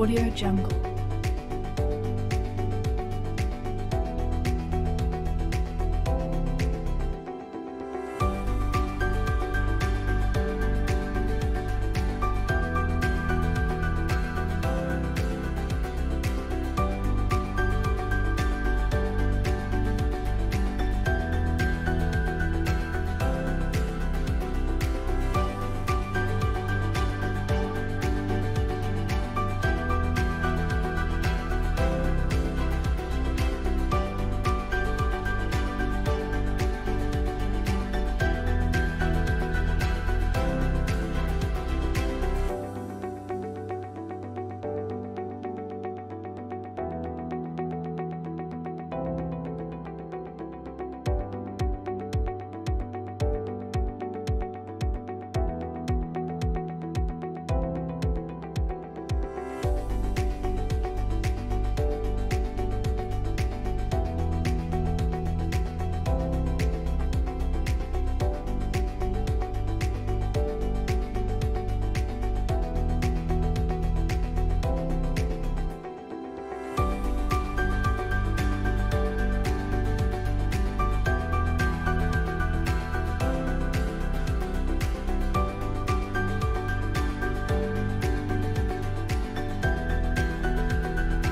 Audio Jungle.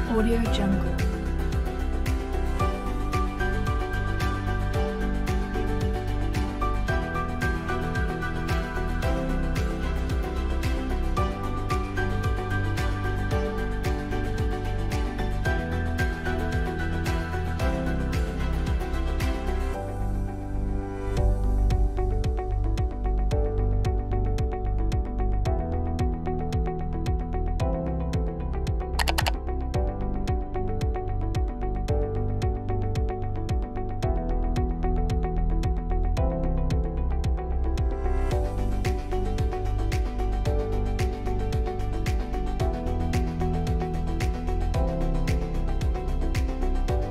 Audio Jungle.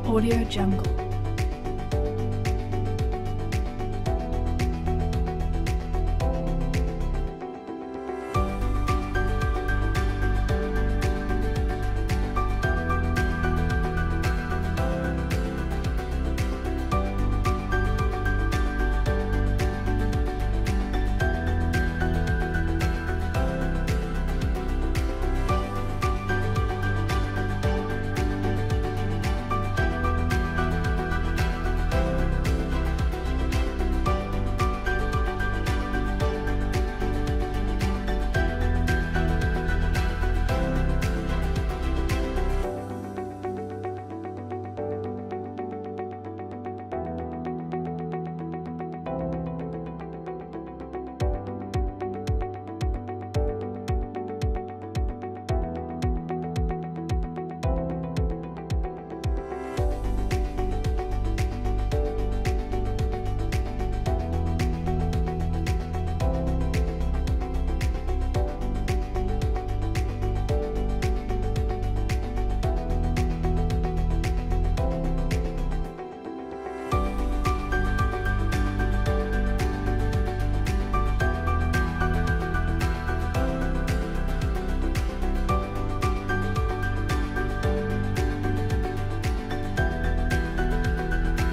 Audio Jungle.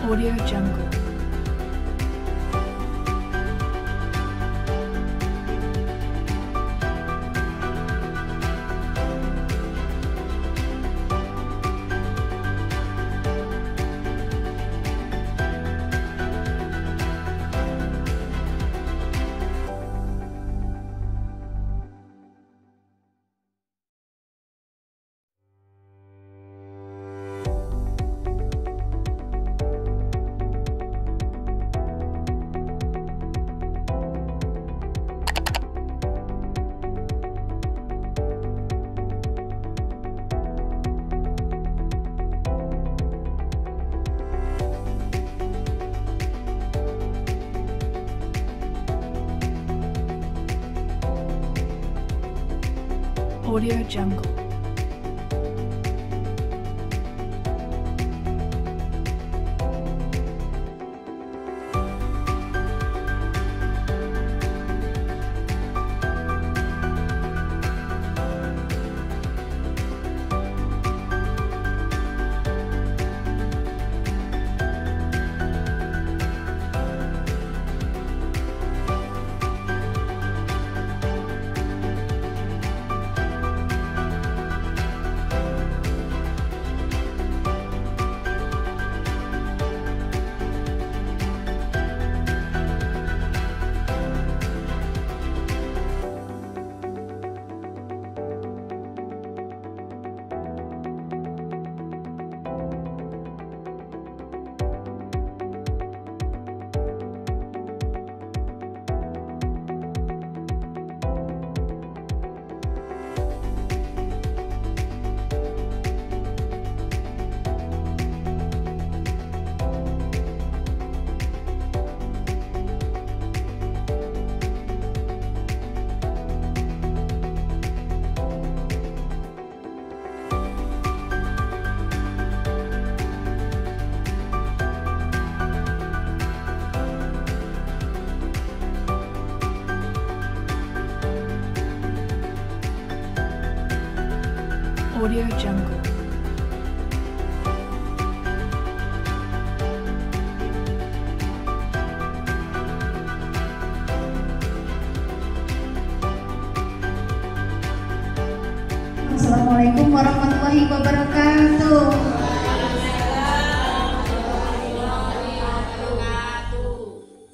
Audio Jungle. Audio Jungle. Audio Jungle. Assalamualaikum warahmatullahi wabarakatuh.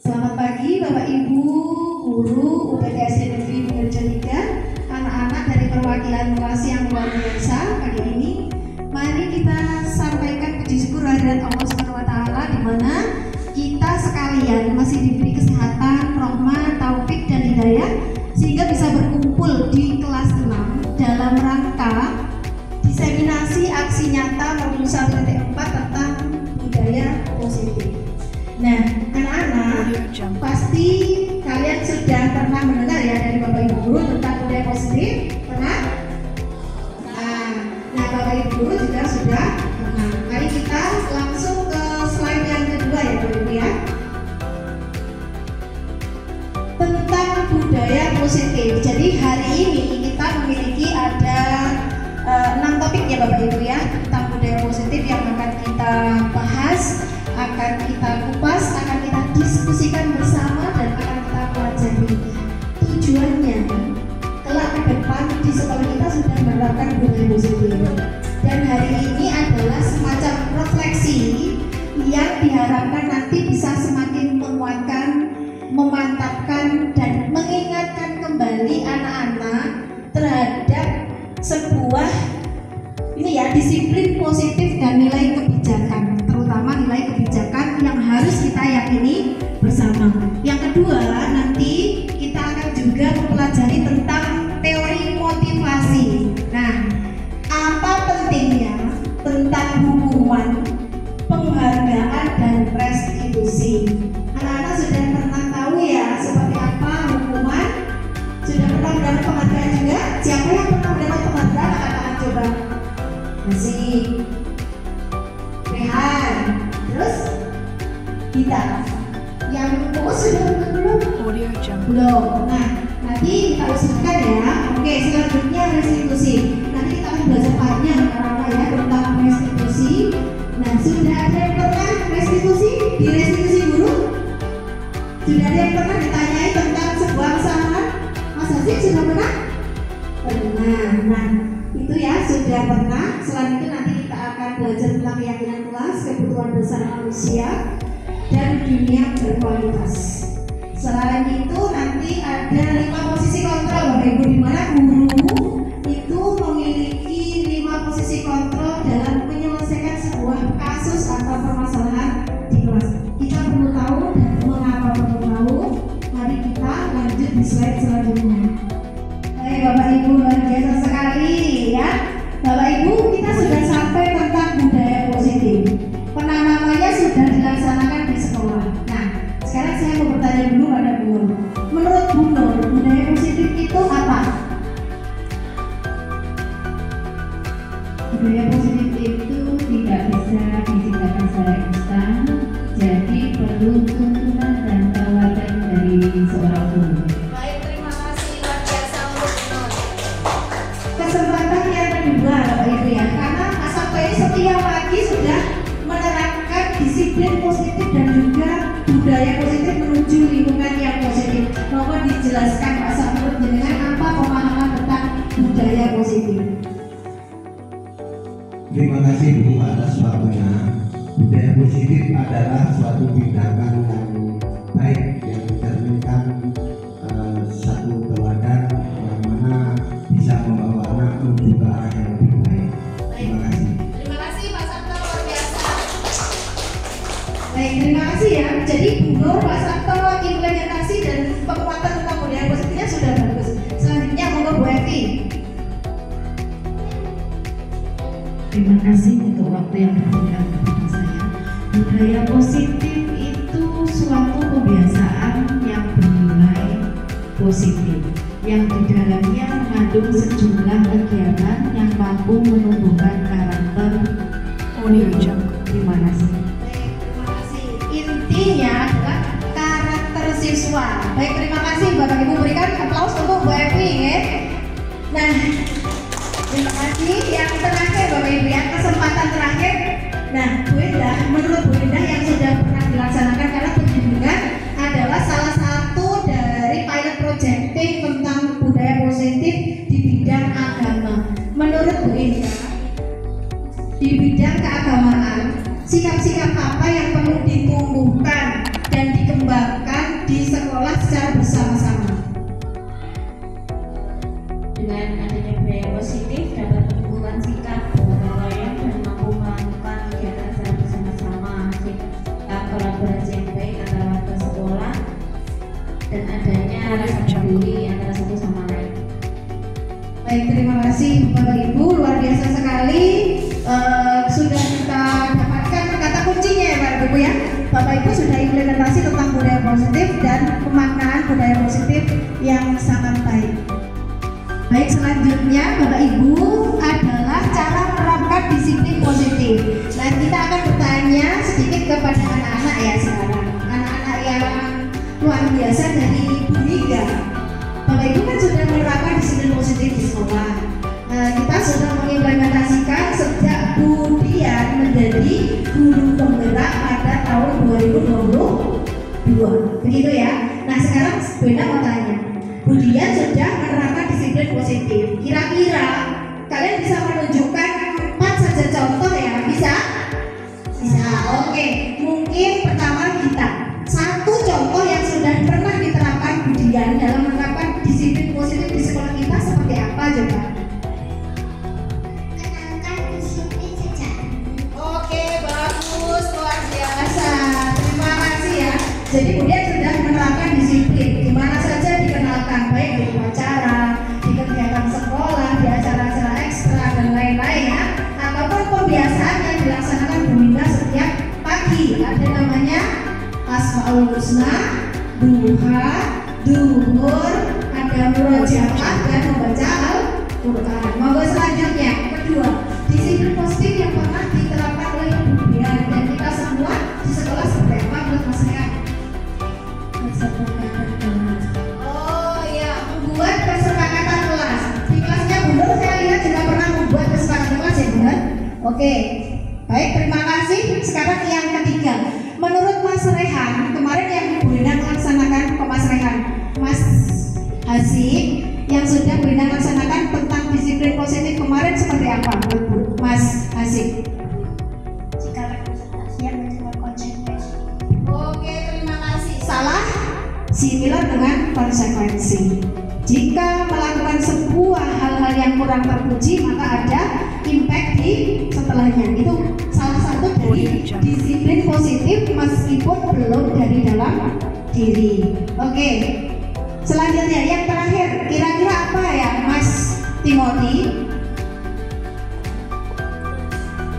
Selamat pagi Bapak Ibu, guru UPTS Negeri Bungerja 3, anak-anak dari perwakilan kelas yang luar biasa. Kali ini mari kita sampaikan puji syukur kehadirat Allah SWT, di mana kita sekalian masih diberi kesehatan, rahmat, taufik dan hidayah sehingga bisa berkumpul di kelas 6 dalam rangka diseminasi aksi nyata modul 1.4 tentang budaya positif. Nah, anak-anak, pasti kalian sudah pernah mendengar ya dari Bapak Ibu guru tentang budaya positif? Pernah? Nah, Bapak Ibu guru juga sudah pernah. Mari kita langsung ke slide yang kedua ya Bapak Ibu ya. Tentang budaya positif. Jadi hari ini kita memiliki ada 6 topik ya Bapak Ibu ya, tentang budaya positif yang akan kita bahas, akan kita kupas, akan kita diskusikan bersama dan akan kita pelajari. Tujuannya kelak ke depan di sekolah kita sudah menerapkan budaya positif. Dan hari ini adalah semacam refleksi yang diharapkan nanti bisa semakin menguatkan, memantapkan dan mengingatkan kembali anak-anak terhadap sebuah disiplin positif dan nilai kebijakan, terutama nilai kebijakan yang harus kita yakini bersama. Yang kedua, nanti kita akan juga mempelajari tentang teori motivasi. Nah, apa pentingnya tentang hukuman, penghargaan dan restitusi? Anak-anak sudah pernah tahu ya seperti apa hukuman? Sudah pernah mendapat penghargaan juga? Siapa yang pernah mendapat penghargaan? Akan coba. Masih Rehan, terus kita yang sudah belum? Audio Jungle. Belum. Nah, nanti kita usahakan ya. Oke, selanjutnya restitusi. Nanti kita akan belajar panjang ya tentang restitusi. Nah, sudah ada yang pernah restitusi? Di restitusi guru? Sudah ada yang pernah ditanyai tentang sebuah kesalahan? Mas Hasim sudah pernah? Pernah. Nah, itu ya sudah pernah. Selain itu nanti kita akan belajar tentang keyakinan kelas, kebutuhan dasar manusia dan dunia berkualitas. Selain itu nanti ada 5 posisi kontrol Bapak Ibu, di mana guru itu memiliki 5 posisi kontrol dalam menyelesaikan sebuah kasus atau permasalahan di kelas. Kita perlu tahu dan mengapa perlu tahu. Mari kita lanjut di slide selanjutnya. Baik Bapak Ibu, luar biasa sekali ya. Bapak Ibu, kita sudah sampai tentang budaya positif. Penanamannya sudah dilaksanakan di sekolah. Nah, sekarang saya mau bertanya dulu pada Bu Nur. Menurut Bu Nur, budaya positif itu apa? Budaya positif itu tidak bisa diciptakan secara instan, jadi perlu tuntunan dan teladan dari seorang guru. Baik, terima kasih luar biasa untuk Bu Nur. Kesempatan yang kedua Bapak Ibu ya, karena Mas Sabto ini setiap pagi sudah menerapkan disiplin positif dan juga budaya positif menuju lingkungan yang positif. Mohon dijelaskan Pak Sabto dengan apa pemahaman tentang budaya positif. Terima kasih Bu atas waktunya. Budaya positif adalah suatu tindakan yang baik yang mencerminkan satu teladan yang mana bisa membawa anak menuju ke arah yang lebih baik. Terima kasih. Terima kasih Pak Sabto, luar biasa. Baik, terima kasih ya. Jadi Bu Nur, Pak Sabto, implementasi dan penguatan tentang budaya positifnya sudah bagus. Selanjutnya monggo Bu Evi. Terima kasih untuk waktu yang diberikan kepada saya. Budaya positif itu suatu kebiasaan yang bernilai positif, yang di dalamnya mengandung sejumlah kegiatan yang mampu menumbuhkan karakter. Audio Jungle. Terima kasih. Baik, terima kasih. Intinya adalah karakter siswa. Baik, terima kasih Bapak Ibu, berikan aplaus untuk Bu Evi ya. Nah, terima kasih. Yang Ibu ya, kesempatan terakhir. Nah, Bu Indah, menurut Bu Indah yang sudah pernah dilaksanakan karena bimbingan adalah salah satu dari pilot projecting tentang budaya positif di bidang agama. Menurut Bu Indah, di bidang keagamaan, sikap-sikap apa yang perlu ditumbuhkan dan dikembangkan di sekolah secara bersama-sama? Dengan adanya budaya positif dapat menimbulkan sikap gotong royong dan mampu melakukan kegiatan secara bersama-sama, sikap kolaborasi yang baik antara warga sekolah dan adanya rasa peduli antara satu sama lain. Baik, terima kasih Bapak Ibu, luar biasa sekali. Sudah kita dapatkan kata kuncinya ya Bapak Ibu ya. Bapak Ibu sudah implementasi tentang budaya positif dan pemaknaan budaya positif yang sangat baik. Baik, selanjutnya Bapak Ibu adalah cara menerapkan disiplin positif. Nah, kita akan bertanya sedikit kepada anak-anak ya sekarang. Anak-anak yang luar biasa dari Bu Liga. Bapak Ibu kan sudah menerapkan disiplin positif di sekolah. Kita sudah mengimplementasikan sejak Bu Dian menjadi guru penggerak pada tahun 2022. Begitu ya. Nah, sekarang Bu Enda mau tanya. Bu Dian sudah menerapkan disiplin positif. Kira-kira kalian bisa menunjukkan 4 saja contoh ya? Bisa? Bisa. Oke. Mungkin pertama kita satu contoh yang sudah pernah diterapkan Bu Dian dalam menerapkan disiplin positif di sekolah kita seperti apa coba? Kenalkan disiplin sejak Oke, bagus, luar biasa. Terima kasih ya. Jadi Bu Dian sudah menerapkan disiplin. Di mana saja dikenalkan, baik di upacara, di kegiatan sekolah, di acara-acara ekstra dan lain-lain ya. Ataupun pembiasaan yang dilaksanakan Bu Linda setiap pagi. Ada namanya Asmaul Husna, duha, duhur, ada murojaah dan membaca Al-Quran. Monggo selanjutnya, kedua, disiplin positif yang pernah diterapkan oleh Bu Dian dan kita semua di sekolah seperti apa menurut Mas Rehan? Oh iya, membuat kesepakatan kelas. Di kelasnya Bu Nur saya lihat juga pernah membuat kesepakatan kelas ya Bu Nur. Oke, baik, terima kasih. Sekarang yang ketiga, menurut Mas Rehan, kemarin yang Bu Linda melaksanakan ke Mas Rehan, Mas Hasib, yang sudah Bu Linda laksanakan tentang disiplin positif kemarin seperti apa menurut Mas Hasib? jika representasi yang menjadi konsekuensi. Oke, terima kasih. Salah similar dengan konsekuensi. Jika melakukan sebuah hal-hal yang kurang terpuji, maka ada impact di setelahnya. Itu salah satu dari disiplin positif meskipun belum dari dalam diri. Oke, selanjutnya yang terakhir, kira-kira apa ya Mas Timothy?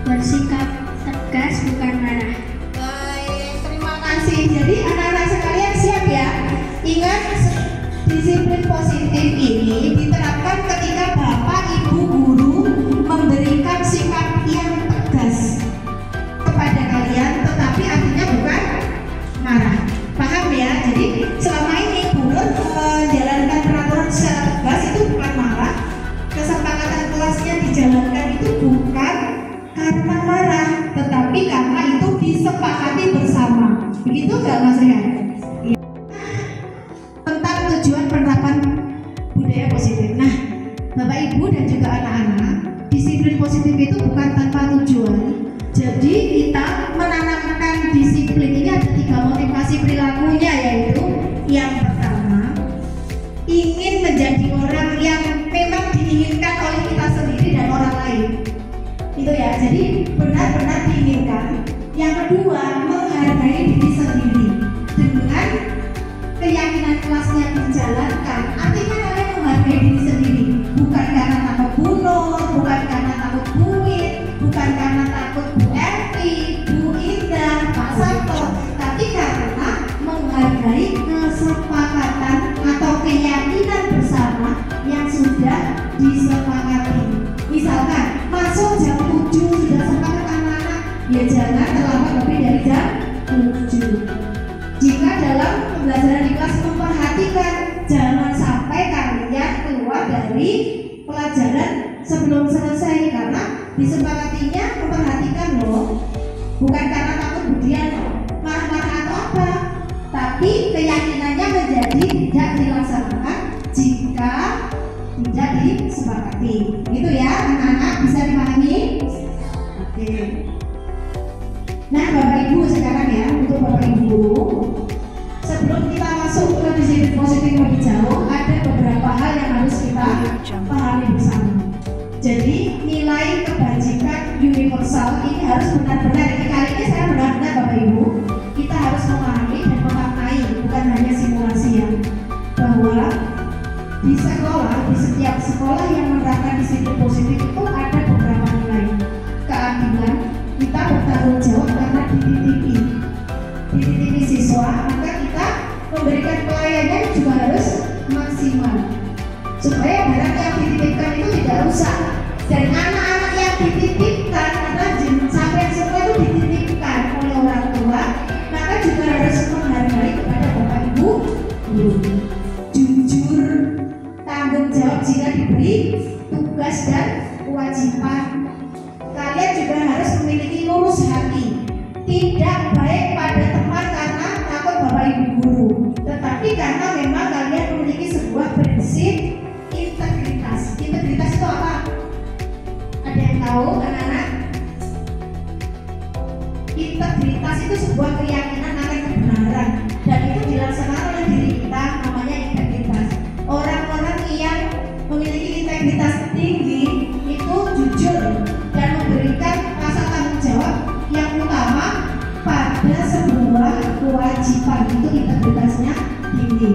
Bersikap tegas bukan marah. Baik, terima kasih. Jadi anak-anak sekalian siap ya. Ingat, disiplin positif ini diterapkan ketika Bapak Ibu guru memberikan sikap yang tegas kepada kalian, tetapi artinya bukan marah. Paham ya? Jadi selama ini guru menjalankan peraturan secara tegas itu bukan marah. Kesepakatan kelasnya dijalankan itu bukan karena marah, tetapi karena itu disepakati bersama. Begitu nggak Mas Rehan? Ya. Tentang tujuan penerapan budaya positif. Nah, Bapak Ibu dan juga anak-anak, disiplin positif itu bukan tanpa tujuan. Jadi kita menanamkan disiplin ini ada 3 motivasi perilakunya, yaitu yang pertama, ingin menjadi orang yang memang diinginkan oleh kita sendiri dan orang lain. Itu ya, jadi benar-benar diinginkan. Yang kedua, menghargai diri sendiri dengan keyakinan kelasnya dijalankan. Artinya kalian menghargai diri sendiri, bukan karena takut bunuh, bukan karena takut buit, bukan karena takut Bu Eti, Bu Indah, Pak Sabto, tapi karena menghargai kesepakatan atau keyakinan bersama yang sudah disepakati. Misalkan masuk jam 7 sudah sepakat anak-anak, ya jangan terlambat lebih dari jam 7. disepakatinya memperhatikan loh, bukan karena takut budian marah-marah atau apa, tapi keyakinannya menjadi tidak dilaksanakan jika tidak disepakati. Gitu ya anak-anak, bisa dipahami? Oke. Nah Bapak Ibu sekarang ya, untuk Bapak Ibu guru, sebelum kita masuk ke disiplin positif lebih jauh, ada beberapa hal yang harus kita pahami bersama. Jadi nilai kebajikan universal ini harus benar-benar, kali ini saya benar-benar Bapak Ibu, kita harus memahami dan memaknai, bukan hanya simulasi ya, bahwa di sekolah, di setiap sekolah yang menerapkan disiplin positif itu ada beberapa nilai. Keadilan, kita bertanggung jawab karena dititipi siswa, maka kita memberikan pelayanan juga harus maksimal supaya barang yang dititipkan itu tidak rusak. Dan anak-anak yang dititipkan karena sampai semua itu dititipkan oleh orang tua, maka juga harus menghargai kepada Bapak Ibu guru. Jujur, tanggung jawab jika diberi tugas dan kewajiban. Kalian juga harus memiliki lurus hati, tidak baik pada teman karena takut Bapak Ibu guru, tetapi karena memang kalian memiliki sebuah prinsip integritas. Integritas itu apa? Ada yang tahu anak-anak? Integritas itu sebuah keyakinan akan kebenaran dan itu dilaksanakan oleh diri kita, namanya integritas. Orang-orang yang memiliki integritas tinggi itu jujur dan memberikan rasa tanggung jawab yang utama pada sebuah kewajiban, itu integritasnya tinggi.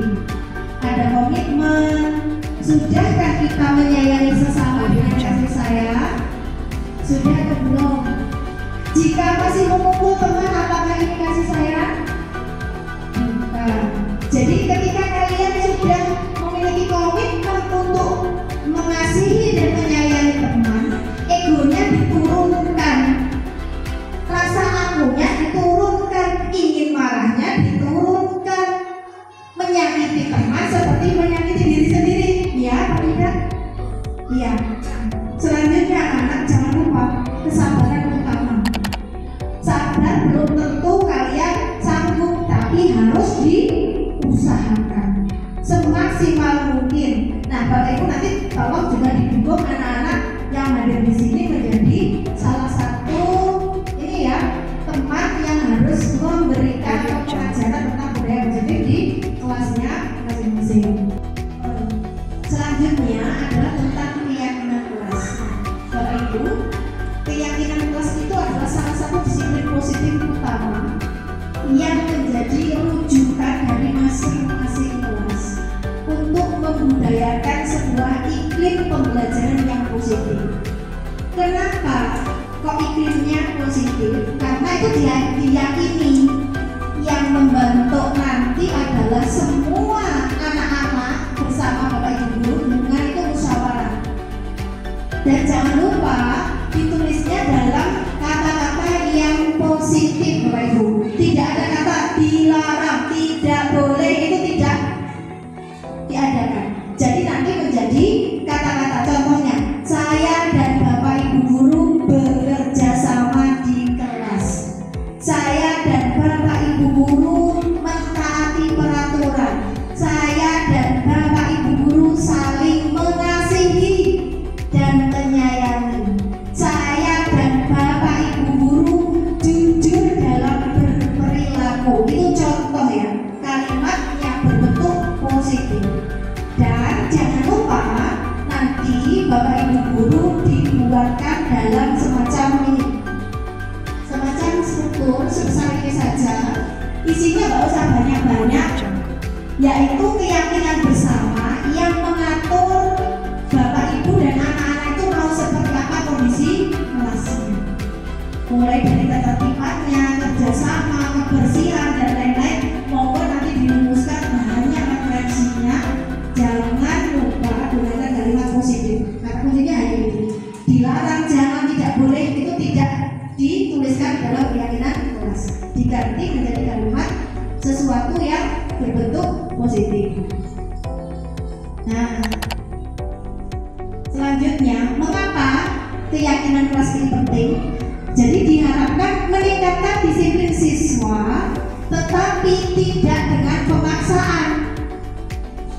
Ada komitmen. Sudahkah kita menyayangi sesama dengan kasih sayang? Sudah atau belum? Jika masih memukul teman, apakah ini kasih sayang? Bukan. Jadi ketika kalian sudah memiliki komitmen untuk mengasihi dan menyayangi teman, egonya diturunkan, rasa akunya diturunkan, ingin marahnya diturunkan, menyakiti teman seperti menyakiti diri sendiri. Ya, Pak Ida? Iya. Selanjutnya anak-anak jangan lupa kesabaran utama. Sabar belum tentu kalian sanggup, tapi harus diusahakan semaksimal mungkin. Nah, Bapak Ibu nanti tolong juga didukung anak-anak yang hadir di sini menjadi salah satu ini ya, teman yang harus memberikan pelajaran tentang budaya positif di kelasnya masing-masing. Selanjutnya adalah tentang keyakinan kelas. Bapak Ibu, keyakinan kelas itu adalah salah satu disiplin positif utama yang menjadi rujukan dari masing-masing kelas untuk membudayakan sebuah iklim pembelajaran yang positif. Kenapa kok iklimnya positif? Karena itu diyakini yang membentuk nanti adalah semua anak-anak bersama Bapak Ibu dengan itu musyawarah. Dan jangan lupa ditulisnya dalam kata-kata yang positif Bapak Ibu. Tidak ada kata dilarang, tidak boleh, itu tidak diadakan. Jadi nanti menjadi kata-kata, contohnya saya dan Bapak Ibu guru bekerja sama di kelas. Saya dan Bapak Ibu guru mentaati peraturan. Saya dan Bapak Ibu guru saling mengasihi dan menyayangi. Saya dan Bapak Ibu guru jujur dalam berperilaku. Itu contoh ya, kalimat yang berbentuk positif. Dan jangan lupa nanti Bapak Ibu guru dibuatkan dalam semacam ini, semacam struktur sebesar ini saja. Isinya nggak usah banyak-banyak, yaitu keyakinan bersama yang mengatur Bapak Ibu dan anak-anak itu mau seperti apa kondisi kelasnya, mulai dari ketertibannya, kerjasama, kebersihan dan lain-lain. Mohon nanti dirumuskan bahannya, referensinya. Jangan lupa gunakan kalimat positif. Kata kuncinya hanya itu. Dilarang, jangan, tidak boleh itu tidak dituliskan dalam keyakinan kelas. Diganti menjadi kalimat sesuatu yang berbentuk positif. Nah, selanjutnya, mengapa keyakinan kelas ini penting. Jadi diharapkan meningkatkan disiplin siswa, tetapi tidak dengan pemaksaan.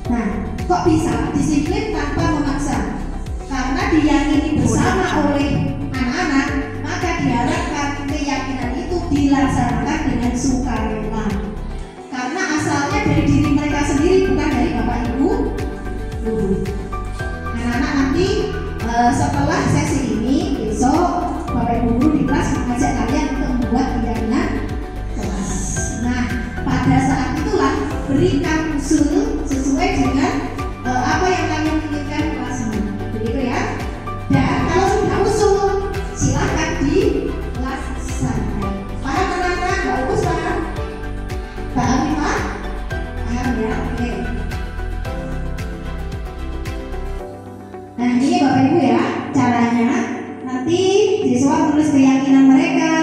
Nah, kok bisa disiplin tanpa memaksa? Karena diyakini bersama oleh anak-anak, maka diharapkan keyakinan itu dilaksanakan dengan sukarela. Karena asalnya dari diri mereka sendiri, bukan dari bapak ibu guru. Anak-anak nanti setelah sesi ini besok bapak ibu guru di kelas mengajak kalian untuk membuat keyakinan kelas. Nah, pada saat itulah berikan usul sesuai dengan apa yang kalian inginkan kelasnya, begitu ya. Dan kalau sudah usul, silahkan dilaksanakan. Paham anak-anak? Mbak Uus paham? Mbak Amifah? Paham ya? Oke. Nah, ini Bapak Ibu ya caranya. Nanti siswa menulis keyakinan mereka.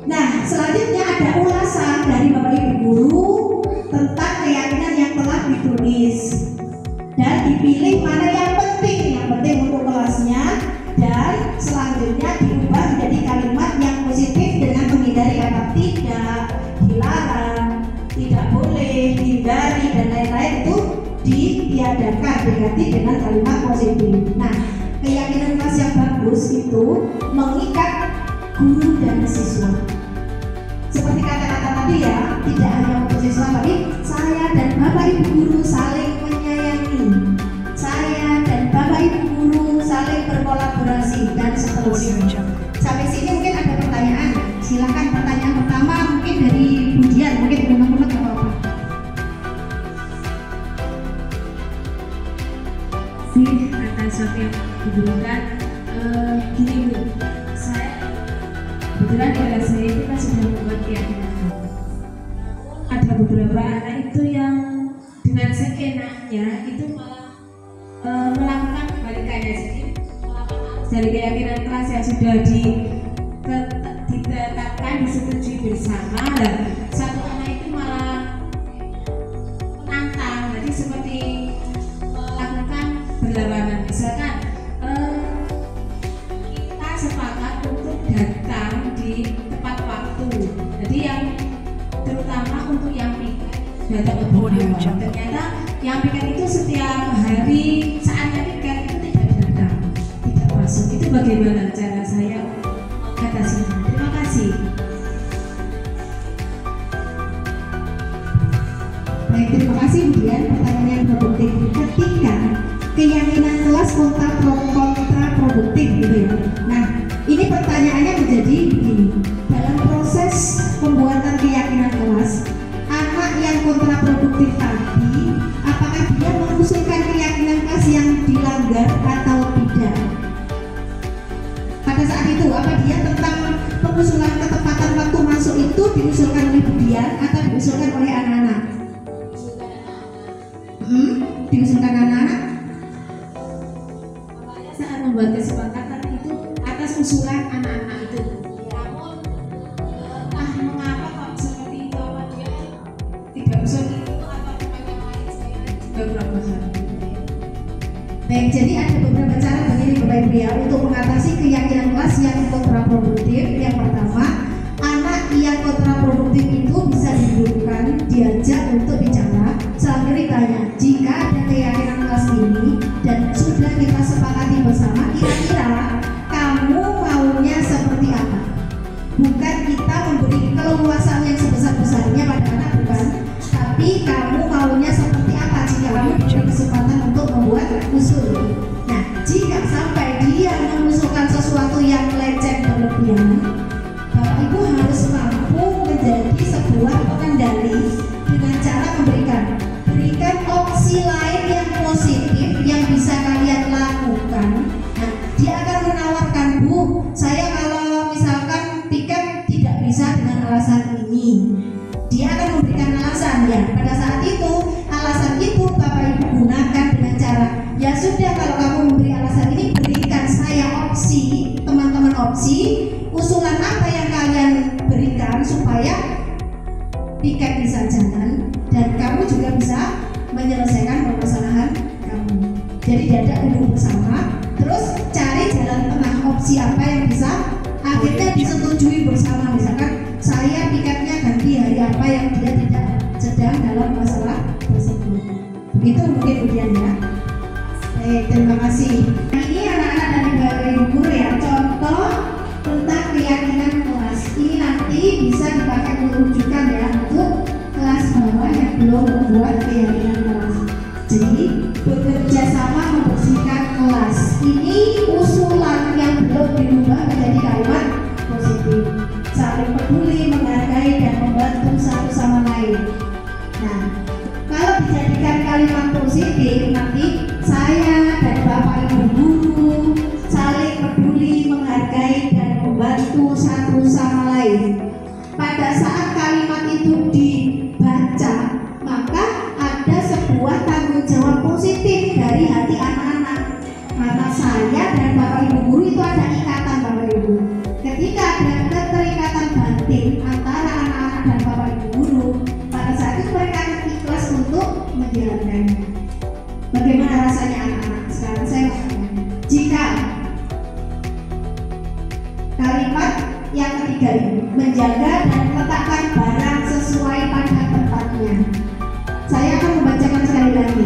Nah, selanjutnya ada ulasan dari Bapak Ibu guru tentang keyakinan yang telah ditulis dan dipilih mana yang penting untuk kelasnya, dan selanjutnya diubah menjadi kalimat yang positif dengan menghindari kata tidak, dilarang, tidak boleh, hindari dan lain-lain itu ditiadakan, diganti dengan kalimat positif. Nah, keyakinan kelas yang bagus itu mengikat guru dan siswa. Seperti kata-kata tadi ya, tidak hanya untuk siswa, tapi saya dan bapak ibu guru saling menyayangi, saya dan bapak ibu guru saling berkolaborasi dan seterusnya. Sampai sini mungkin ada pertanyaan. Silakan pertanyaan pertama mungkin dari Budian, mungkin teman-teman nggak apa-apa. Atas apa yang diberikan, gini Bu, saya kebetulan di kelas saya itu kan sudah membuat keyakinan. Ada beberapa anak itu yang dengan seenaknya itu malah melakukan kebalikannya. Jadi dari keyakinan kelas yang sudah ditetapkan, disetujui bersama, dan satu anak itu malah menantang. Jadi seperti melakukan berlawanan. Misalkan kita sepakat untuk datang di tepat waktu. Jadi yang terutama untuk yang piket datang lebih awal. Ternyata yang piket itu setiap hari saatnya piket itu tidak datang, tidak masuk. Itu bagaimana cara saya mengatasinya? Terima kasih. Baik, terima kasih Budian. Pertanyaan yang produktif. Ketika keyakinan kelas kontraproduktif gitu ya. Nah, ini pertanyaannya menjadi begini. Dalam proses pembuatan keyakinan kelas, anak yang kontraproduktif tadi, apakah dia mengusulkan keyakinan kelas yang dilanggar atau tidak? Pada saat itu, apa dia tentang pengusulan ketepatan waktu masuk itu diusulkan oleh Budian atau diusulkan oleh anak-anak? Diusulkan anak-anak? Saat membuat kesepakatan itu atas usulan anak-anak itu. Namun entah mengapa kok seperti itu, apa dia tidak usul itu atau yang lain, saya juga kurang paham. Baik, jadi ada beberapa cara begini Bapak Ibu ya untuk mengatasi keyakinan kelas yang kontraproduktif. Yang pertama, anak yang kontraproduktif itu bisa didudukkan, diajak untuk bicara sambil ditanya, jika ada keyakinan kelas ini dan sudah kita sepakati bersama, kira-kira kamu maunya seperti apa? Bukan kita memberi keleluasan yang sebesar-besarnya pada anak, bukan, tapi kamu maunya seperti apa jika kamu diberi kesempatan untuk membuat usul. Nah, jika sampai dia mengusulkan sesuatu yang leceh berlebihan, Bapak Ibu harus mampu menjadi sebuah pengendali dengan cara berikan opsi lain yang positif yang bisa kalian lakukan. Nah, dia akan menawarkan, Bu, saya kalau misalkan tiket tidak bisa dengan alasan ini. Dia akan memberikan alasan ya. Pada saat itu, alasan itu Bapak Ibu gunakan dengan cara, ya sudah, kalau kamu memberi alasan ini, berikan saya opsi, teman-teman opsi, usulan apa yang kalian berikan supaya tiket bisa jalan dan kamu juga bisa menyelesaikan permasalahan kamu. Jadi diajak duduk bersama, terus cari jalan tengah. opsi apa yang bisa akhirnya disetujui bersama. Misalkan saya pikirnya ganti hari apa yang dia tidak sedang dalam masalah tersebut. Begitu mungkin kemudian ya. Terima kasih. Ini anak-anak dan ibu guru ya, contoh tentang keyakinan kelas. Ini nanti bisa dipakai rujukan ya untuk kelas bawah yang belum membuat keyakinan kelas. Jadi bekerja sama membersihkan kelas. Ini usulan yang belum dirubah menjadi kalimat positif. Saling peduli, menghargai dan membantu satu sama lain. Nah, kalau dijadikan kalimat positif, nanti saya dan Bapak Ibu guru saling peduli, menghargai dan membantu satu sama lain. Pada saat kalimat itu dibaca, maka ada sebuah tanggung jawab positif dari hati anak-anak. Karena saya dan Bapak Ibu guru itu ada ikatan Bapak Ibu. Ketika ada keterikatan batin antara anak-anak dan Bapak Ibu guru, pada saat itu mereka akan ikhlas untuk menjalankannya. Bagaimana rasanya anak-anak? Sekarang saya mau tanya, jika kalimat yang ketiga ini menjaga dan meletakkan barang sesuai pada tempatnya. Saya akan membacakan sekali lagi.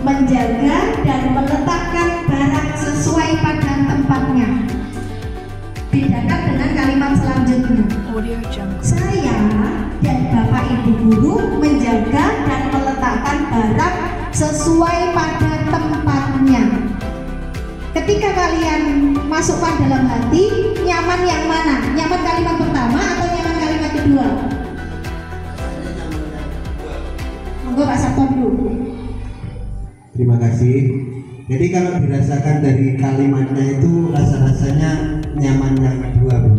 Menjaga dan meletakkan barang sesuai pada tempatnya. Bedakan dengan kalimat selanjutnya. Audio Jungle. Saya dan Bapak Ibu guru menjaga dan meletakkan barang sesuai pada tempatnya. Ketika kalian masukkan dalam hati, nyaman yang mana? Nyaman kalimat pertama atau nyaman kalimat kedua? Monggo Pak Sabto dulu. Terima kasih. Jadi kalau dirasakan dari kalimatnya itu rasa-rasanya nyaman yang kedua, Bu.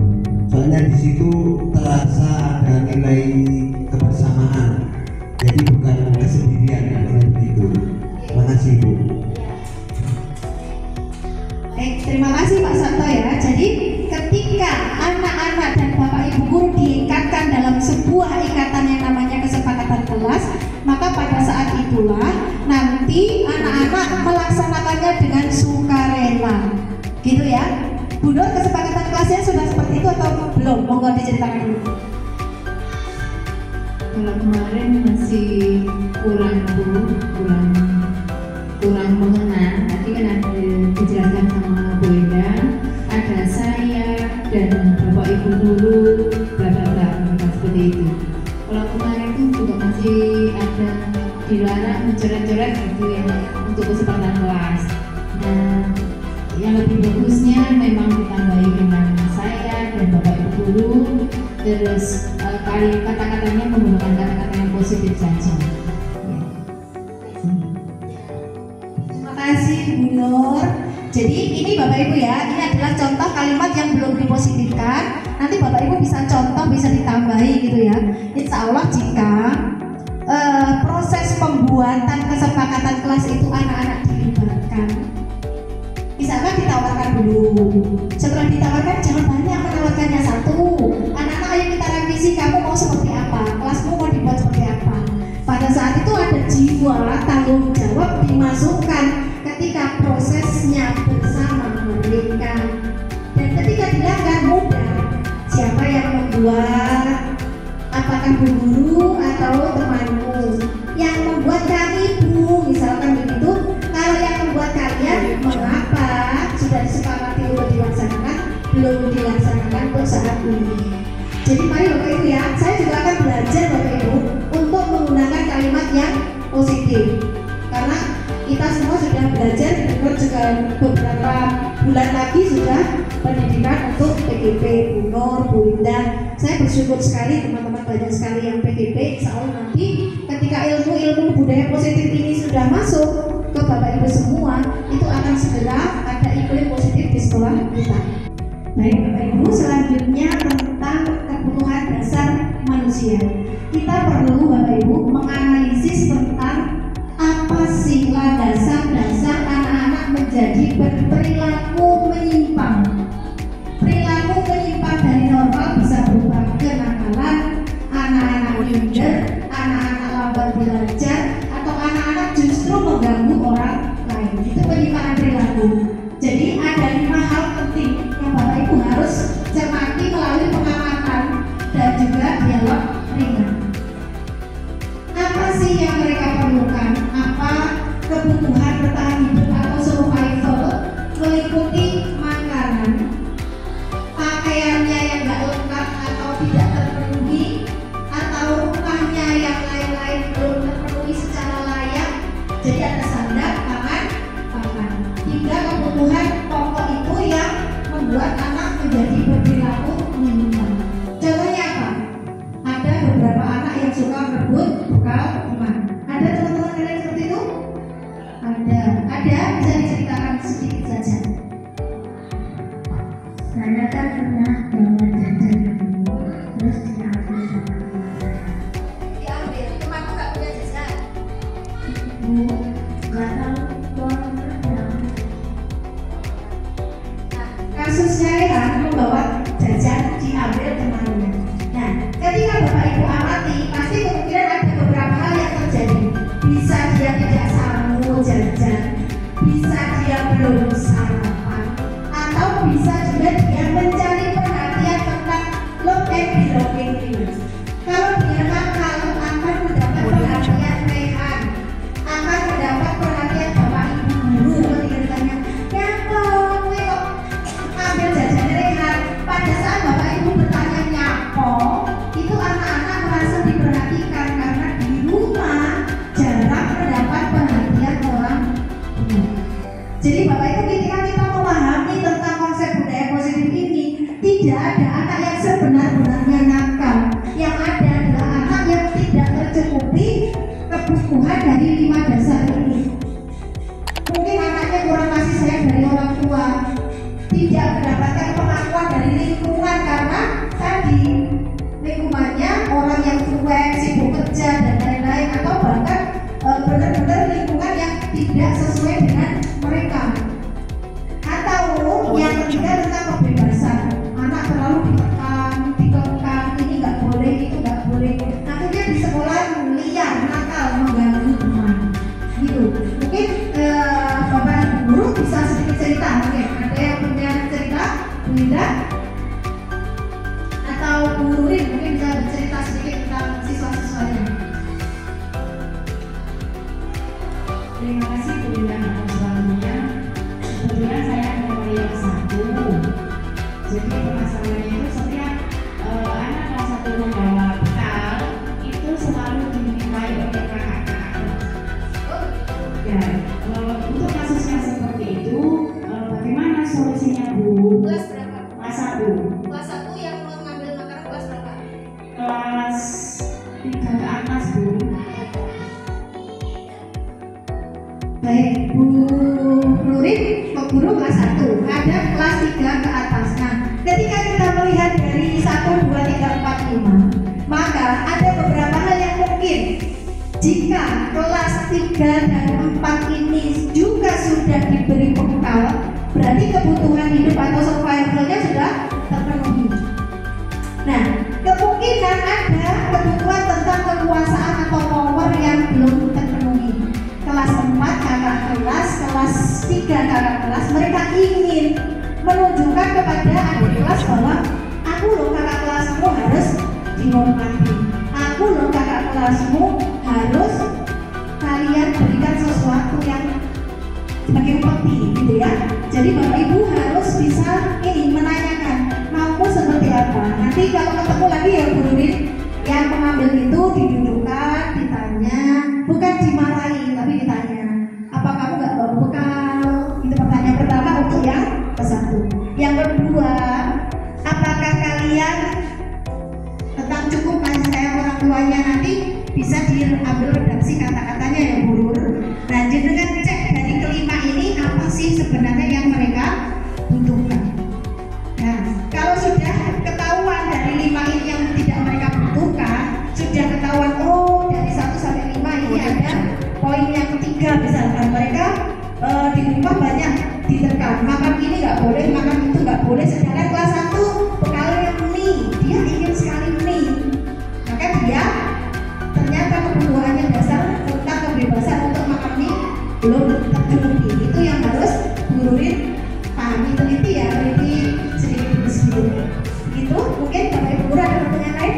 Soalnya di situ terasa ada nilai kebersamaan. Jadi bukan kesendirian begitu. Terima kasih, Bu. Baik, terima kasih Pak Sabto ya. Jadi ketika anak-anak dan Bapak Ibu guru diikatkan dalam sebuah ikatan yang namanya kesepakatan kelas, maka pada saat itulah nanti anak-anak melaksanakannya dengan sukarela. Gitu ya. Bu Nur, kesepakatan kelasnya sudah seperti itu atau belum? Monggo diceritakan dulu. Kalau kemarin masih kurang mengenal. Tadi kan ada dijelaskan sama Bu Endang, ada saya dan Bapak Ibu guru, bla bla bla, seperti itu. Kalau kemarin itu juga masih ada dilarang mencoret-coret gitu ya untuk kesempatan kelas. Nah, yang lebih bagusnya memang ditambahi dengan saya dan Bapak Ibu guru, terus kata-katanya menggunakan kata-kata yang positif saja. Terima kasih Bu Nur. Jadi ini Bapak Ibu ya, ini adalah contoh kalimat yang belum dipositifkan. Nanti Bapak Ibu bisa contoh, bisa ditambahi gitu ya. Insya Allah jika proses pembuatan kesepakatan kelas itu anak-anak dilibatkan. Misalkan ditawarkan dulu. Setelah ditawarkan jangan banyak menawarkannya satu. Anak-anak ayo kita revisi, kamu mau seperti apa? Kelasmu mau dibuat seperti apa? Pada saat itu ada jiwa tanggung jawab dimasukkan ketika prosesnya bersama mereka. Dan ketika dilanggar mudah. Siapa yang membuat? Apakah Bu Guru atau temanmu? Yang membuat kami Bu, misalkan begitu. Kalau yang membuat kalian, mengapa sudah disepakati untuk dilaksanakan, belum dilaksanakan untuk saat ini? Jadi mari Bapak Ibu ya, saya juga akan belajar Bapak Ibu untuk menggunakan kalimat yang positif. Karena kita semua sudah belajar, benar juga beberapa bulan lagi sudah pendidikan untuk PGP, Bu Nur, Bu Indah. Saya bersyukur sekali teman-teman banyak sekali yang PGP. Insya Allah nanti ketika ilmu-ilmu budaya positif ini sudah masuk ke Bapak Ibu semua, itu akan segera ada iklim positif di sekolah kita. Baik Bapak Ibu, selanjutnya tentang kebutuhan dasar manusia. Kita perlu Bapak Ibu menganalisis tentang apa sih landasan-dasar anak-anak menjadi berperilaku menyimpang. Perilaku menyimpang dari normal bisa berupa kenakalan, anak-anak minder, anak-anak lambat belajar, atau anak-anak justru mengganggu orang lain. Itu penyimpangan perilaku. Jadi ada 5 hal penting yang Bapak suka berebut bekal teman. Ada teman-teman kalian seperti itu? Ada, bisa diceritakan sedikit saja. Saya kan pernah bawa jajan dulu, terus diambil sama teman saya. Diambil, temanku nggak punya jajan. Bu, nggak tahu uang berapa. Nah, kasusnya Rehan membawa jajan diambil temannya. Nah, ketika Bapak Ibu amati, pasti kemungkinan ada beberapa hal yang terjadi. Bisa dia tidak sanggup jajan, bisa dia belum sarapan, atau bisa juga dia mencari perhatian tentang love and belonging ini. Kalau dia nakal, akan mendapat perhatian Rehan, akan mendapat perhatian Bapak Ibu guru ketika ditanya, ya kok ambil jajan Rehan. Pada saat Bapak Ibu bertanya nyapo, itu anak-anak merasa diperhatikan karena di rumah jarang mendapat perhatian orang tua. Jadi Bapak Ibu, ketika kita memahami tentang konsep budaya positif ini, tidak ada anak yang sebenar-benarnya nakal. Yang ada adalah anak yang tidak tercukupi kebutuhan dari 5 dasar ini. Mungkin anaknya kurang kasih sayang dari orang tua, tidak mendapatkan pengakuan dari lingkungan karena tadi lingkungannya orang yang cuek, sibuk kerja dan lain-lain, atau bahkan benar-benar lingkungan yang tidak sesuai dengan mereka. Atau yang ketiga tentang kebebasan, anak terlalu dikekang, ini nggak boleh, itu nggak boleh. Akhirnya di sekolah liar, nakal, mengganggu teman. Gitu. Mungkin Bapak Ibu guru bisa sedikit cerita. Oke, ada yang punya cerita, Bu Linda atau Bu Nurin mungkin bisa bercerita sedikit tentang siswa-siswanya. Terima kasih Bu Linda atas waktunya. Kebetulan saya mulai kelas 1. Jadi permasalahannya itu setiap anak kelas 1 membawa bekal itu selalu dinilai oleh kakak-kakak. Ya, untuk kasusnya seperti itu, bagaimana solusinya Bu? Kelas berapa? Kelas 1. Kelas 1 yang mengambil makanan kelas berapa? Kelas 3 ke atas Bu. Baik, Bu Nurin, guru kelas 1, ada kelas 3 ke atas. Nah, ketika kita melihat dari 1, 2, 3, 4, 5, maka ada beberapa hal yang mungkin. Jika kelas 3 dan 4 ini juga sudah diberi bekal, berarti kebutuhan hidup atau survivalnya sudah terpenuhi. Nah, kemungkinan ada kebutuhan tentang kekuasaan atau power yang belum terpenuhi. Kelas 4 kakak kelas 3 kakak kelas, mereka ingin menunjukkan kepada adik kelas bahwa aku loh kakak kelasmu harus dihormati, aku loh kakak kelasmu harus kalian berikan sesuatu yang sebagai upeti gitu ya. Jadi Bapak Ibu harus bisa ini menanyakan maumu seperti apa. Nanti kalau ketemu lagi ya Bu Nurin, yang mengambil itu didudukkan, ditanya, bukan dimarahi tapi ditanya, apa kamu nggak bawa bekal? Itu pertanyaan pertama untuk yang ke-1. Yang kedua, apakah kalian tentang cukup kasih sayang orang tuanya? Nanti bisa diambil redaksi kata-katanya ya Bu Nur. Nah, dengan cek dari kelima ini apa sih sebenarnya yang mereka butuhkan. Nah, kalau sudah ketahuan dari 5 ini yang tidak mereka butuhkan, sudah ketahuan oh dari 1 sampai 5 ini ada poin yang ketiga, misalkan mereka di rumah banyak ditekan, makan ini nggak boleh, makan itu nggak boleh, sedangkan kelas 1 bekalnya mie, dia ingin sekali mie, maka dia ternyata kebutuhannya dasar tentang kebebasan untuk makan mie belum terpenuhi. Itu yang harus guruin pahami, teliti ya, teliti sedikit demi sedikit. Itu mungkin Bapak Ibu guru ada pertanyaan lain?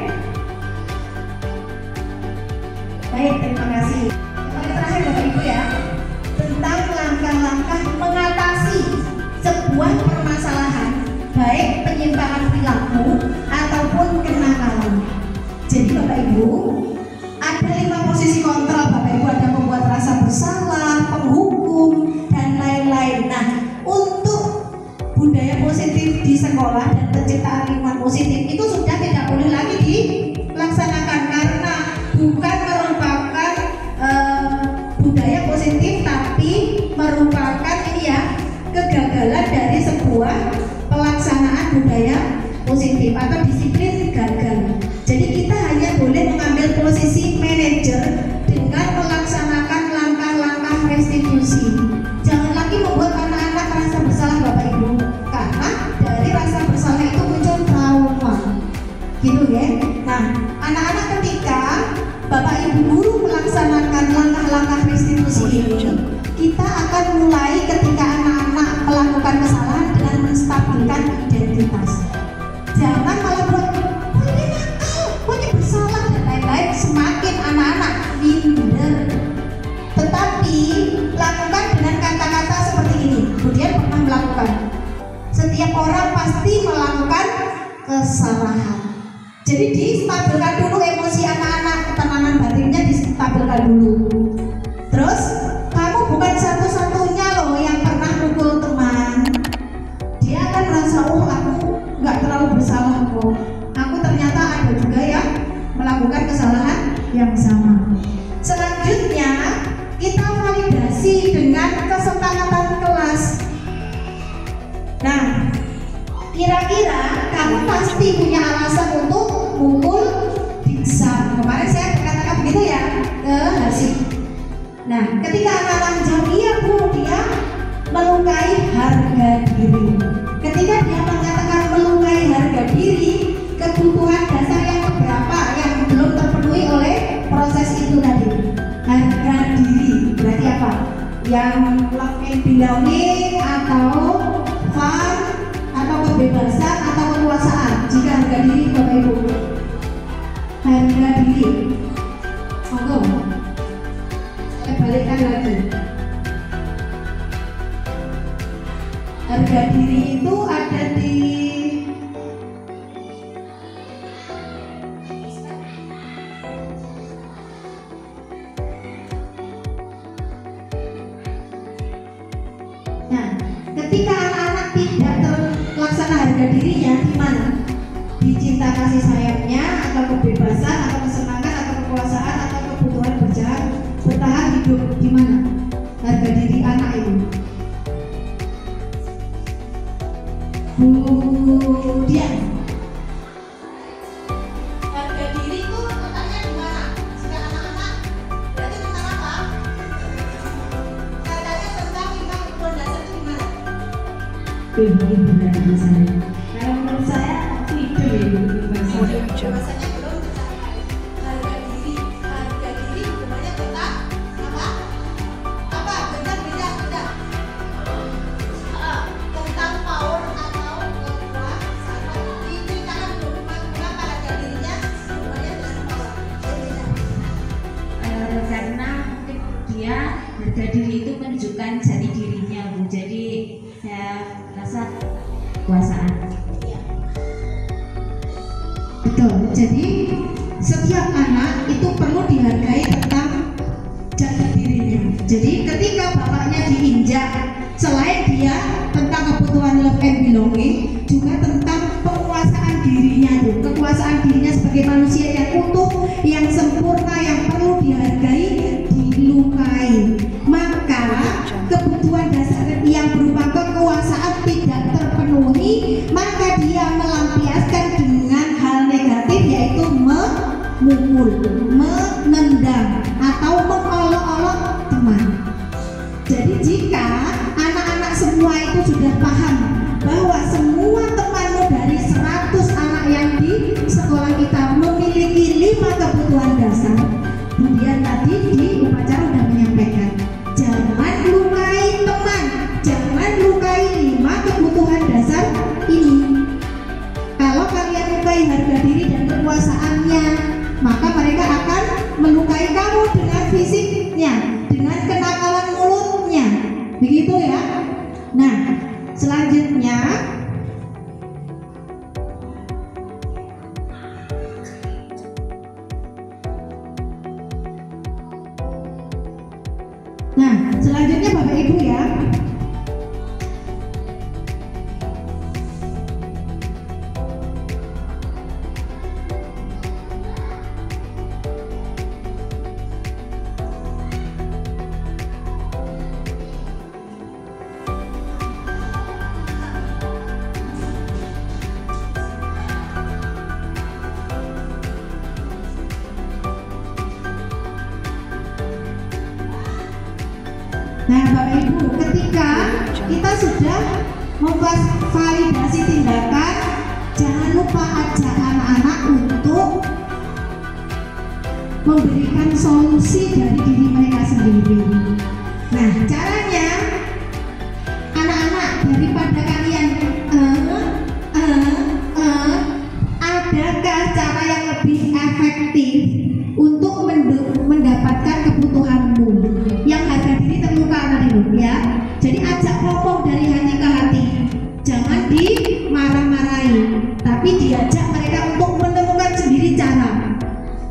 Baik, terima kasih. Yang terakhir Bapak Ibu ya, tentang langkah-langkah mengatasi sebuah permasalahan, baik penyimpangan perilaku ataupun kenakalan. Jadi Bapak Ibu, ada 5 posisi kontrol Bapak Ibu, ada membuat rasa bersalah, penghukum, dan lain-lain. Nah, untuk budaya positif di sekolah dan penciptaan lingkungan positif itu sudah tidak boleh lagi dilaksanakan karena atau disiplin gagal. Jadi kita hanya boleh mengambil posisi manajer dengan melaksanakan langkah-langkah restitusi. Jangan lagi membuat anak-anak merasa bersalah Bapak Ibu, karena dari rasa bersalah itu muncul trauma, gitu ya. Nah, anak-anak ketika Bapak Ibu guru melaksanakan langkah-langkah restitusi ini, kita akan mulai ketika anak-anak melakukan kesalahan dengan menstabilkan identitas. Jangan malah buat ini nakal, ini bersalah dan lain-lain. Semakin anak-anak minder. Tetapi lakukan dengan kata-kata seperti ini. Kemudian pernah melakukan. Setiap orang pasti melakukan kesalahan. Jadi distabilkan dulu emosi anak-anak, ketenangan batinnya distabilkan dulu. Terus kamu bukan satu-satunya loh yang pernah mukul teman. Dia akan merasa, oh aku nggak terlalu bersalah kok. Aku ternyata ada juga yang melakukan kesalahan yang sama. Selanjutnya kita validasi dengan kesepakatan kelas. Nah, kira-kira kamu pasti punya alasan untuk mukul Diksan. Kemarin saya berkatakan begitu ya ke Hasib. Nah, ketika anak-anak menjawab iya Bu, dia melukai harga diri. Ketika dia mengatakan melukai harga diri, kebutuhan dasar yang berapa yang belum terpenuhi oleh proses itu tadi? Harga diri berarti apa? Yang love and belonging atau fun atau kebebasan atau kekuasaan. Jika harga diri Bapak Ibu, harga diri. Monggo. Saya balikkan lagi. Harga diri itu ada di Nah, ketika anak-anak tidak terlaksana harga dirinya di mana? Di cinta kasih sayangnya, atau kebebasan, atau kesenangan, atau kekuasaan, atau kebutuhan bertahan hidup di mana? Harga diri anak itu. Kemudian harga diri itu letaknya di mana? Jika anak-anak berarti tentang apa? Katanya tentang lima kebutuhan dasar itu di mana? Begini benar saya. Kalau menurut saya itu ya Bahasanya belum tercapai. Harga diri hubungannya tentang apa? Apa? Benar. Tentang power atau kekuasaan. Diceritakan dulu kenapa harga dirinya hubungannya dengan power. karena mungkin dia harga diri itu menunjukkan jati dirinya Bu. Jadi saya rasa kekuasaan. Betul. Jadi setiap anak itu perlu dihargai tentang jati dirinya. Jadi ketika bapaknya diinjak, selain dia tentang kebutuhan love and belonging, juga tentang penguasaan dirinya tuh. Kekuasaan dirinya sebagai manusia yang utuh, yang sempurna, yang perlu dihargai, dilukai. Maka kebutuhan dasar yang berupa kekuasaan tidak terpenuhi, maka dia melampiaskan dengan hal negatif, yaitu memukul, menendang, atau mengolok-olok teman. Jadi jika anak-anak semua itu sudah paham bahwa semua temanmu dari 100 anak yang di sekolah kita memiliki 5 kebutuhan dasar, kemudian tadi di upacara sudah menyampaikan, jangan lukai teman, jangan lukai 5 kebutuhan dasar ini. Kalau kalian lukai harga diri dan kekuasaannya, maka mereka akan melukai kamu dengan fisiknya, dengan kenakalan mulutnya, begitu ya. Nah, selanjutnya Bapak Ibu ya, Nah, Bapak Ibu, ketika kita sudah memvalidasi tindakan, jangan lupa ajak anak-anak untuk memberikan solusi dari diri mereka sendiri. Nah, caranya anak-anak, daripada kalian adakah cara yang lebih efektif untuk mendapatkan kebutuhanmu yang harga diri terluka anak ibu ya. Jadi ajak ngomong dari hati ke hati, jangan dimarah-marahi, tapi diajak mereka untuk menemukan sendiri cara.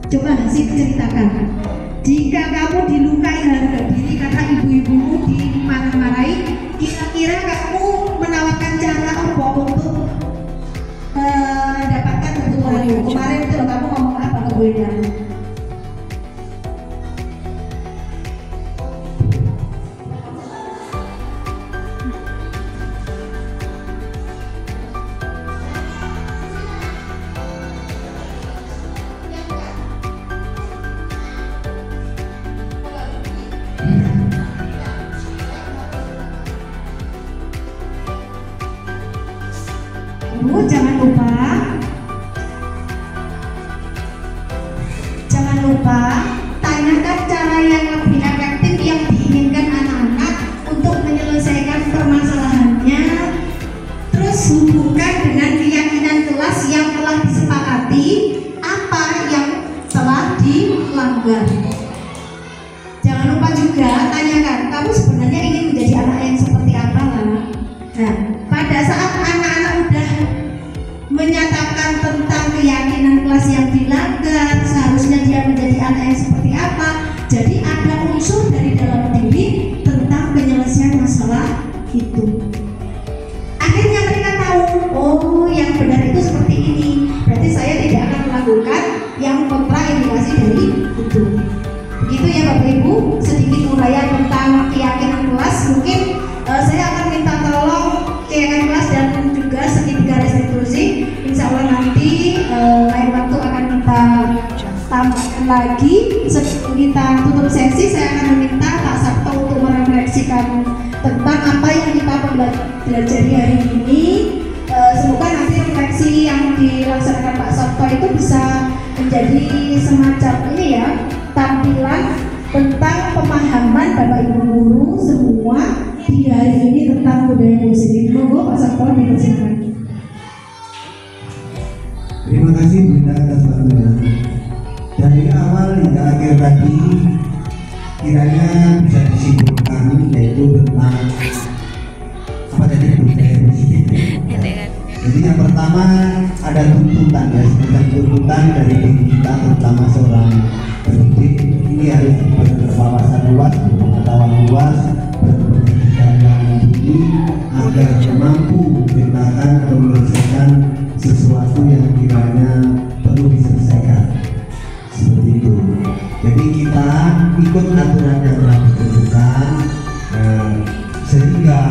Coba sih ceritakan, jika kamu dilukai harga diri karena ibu-ibumu dimarah-marahi, kira-kira kamu menawarkan cara apa untuk mendapatkan kebutuhanmu? Kemarin itu kamu ngomong apa ke Bu Ida? Bu, jangan lupa tanyakan cara yang lebih efektif yang diinginkan anak-anak untuk menyelesaikan permasalahannya. Terus hubungkan dengan keyakinan kelas yang telah disepakati, apa yang telah dilanggar. Jangan lupa juga tanyakan, kamu sebenarnya ingin menjadi anak yang seperti apa lah. Nah, pada saat anak-anak udah menyatakan tentang keyakinan kelas yang dilanggar, seharusnya dia menjadi anak yang seperti apa. Jadi ada unsur dari dalam diri tentang penyelesaian masalah itu. Akhirnya mereka tahu, oh yang benar itu seperti ini. Berarti saya tidak akan melakukan yang kontraindikasi dari itu. Begitu ya Bapak Ibu, sedikit uraian tentang keyakinan kelas. Mungkin saya akan minta tolong keyakinan kelas dan juga segitiga restitusi. Insya Allah nanti lain waktu akan kita tambahkan lagi. Sebelum kita tutup sesi, saya akan meminta Pak Sabto untuk merefleksikan tentang apa yang kita pelajari hari ini. Semoga nanti refleksi yang dilaksanakan Pak Sabto itu bisa menjadi semacam ini ya, tampilan tentang pemahaman Bapak Ibu guru semua di hari ini tentang budaya positif. Monggo Pak Sabto dipersilakan. Terima kasih Bunda atas waktunya. Dari awal hingga akhir tadi kiranya bisa disimpulkan yaitu tentang apa tadi budaya positif. Jadi yang pertama ada tuntutan ya, semacam tuntutan dari diri kita terutama seorang pendidik ini harus berwawasan luas, berpengetahuan luas, berpendidikan yang tinggi agar mampu menciptakan atau menyelesaikan sesuatu yang kiranya perlu diselesaikan. Seperti itu. Jadi kita ikut aturan yang telah ditentukan sehingga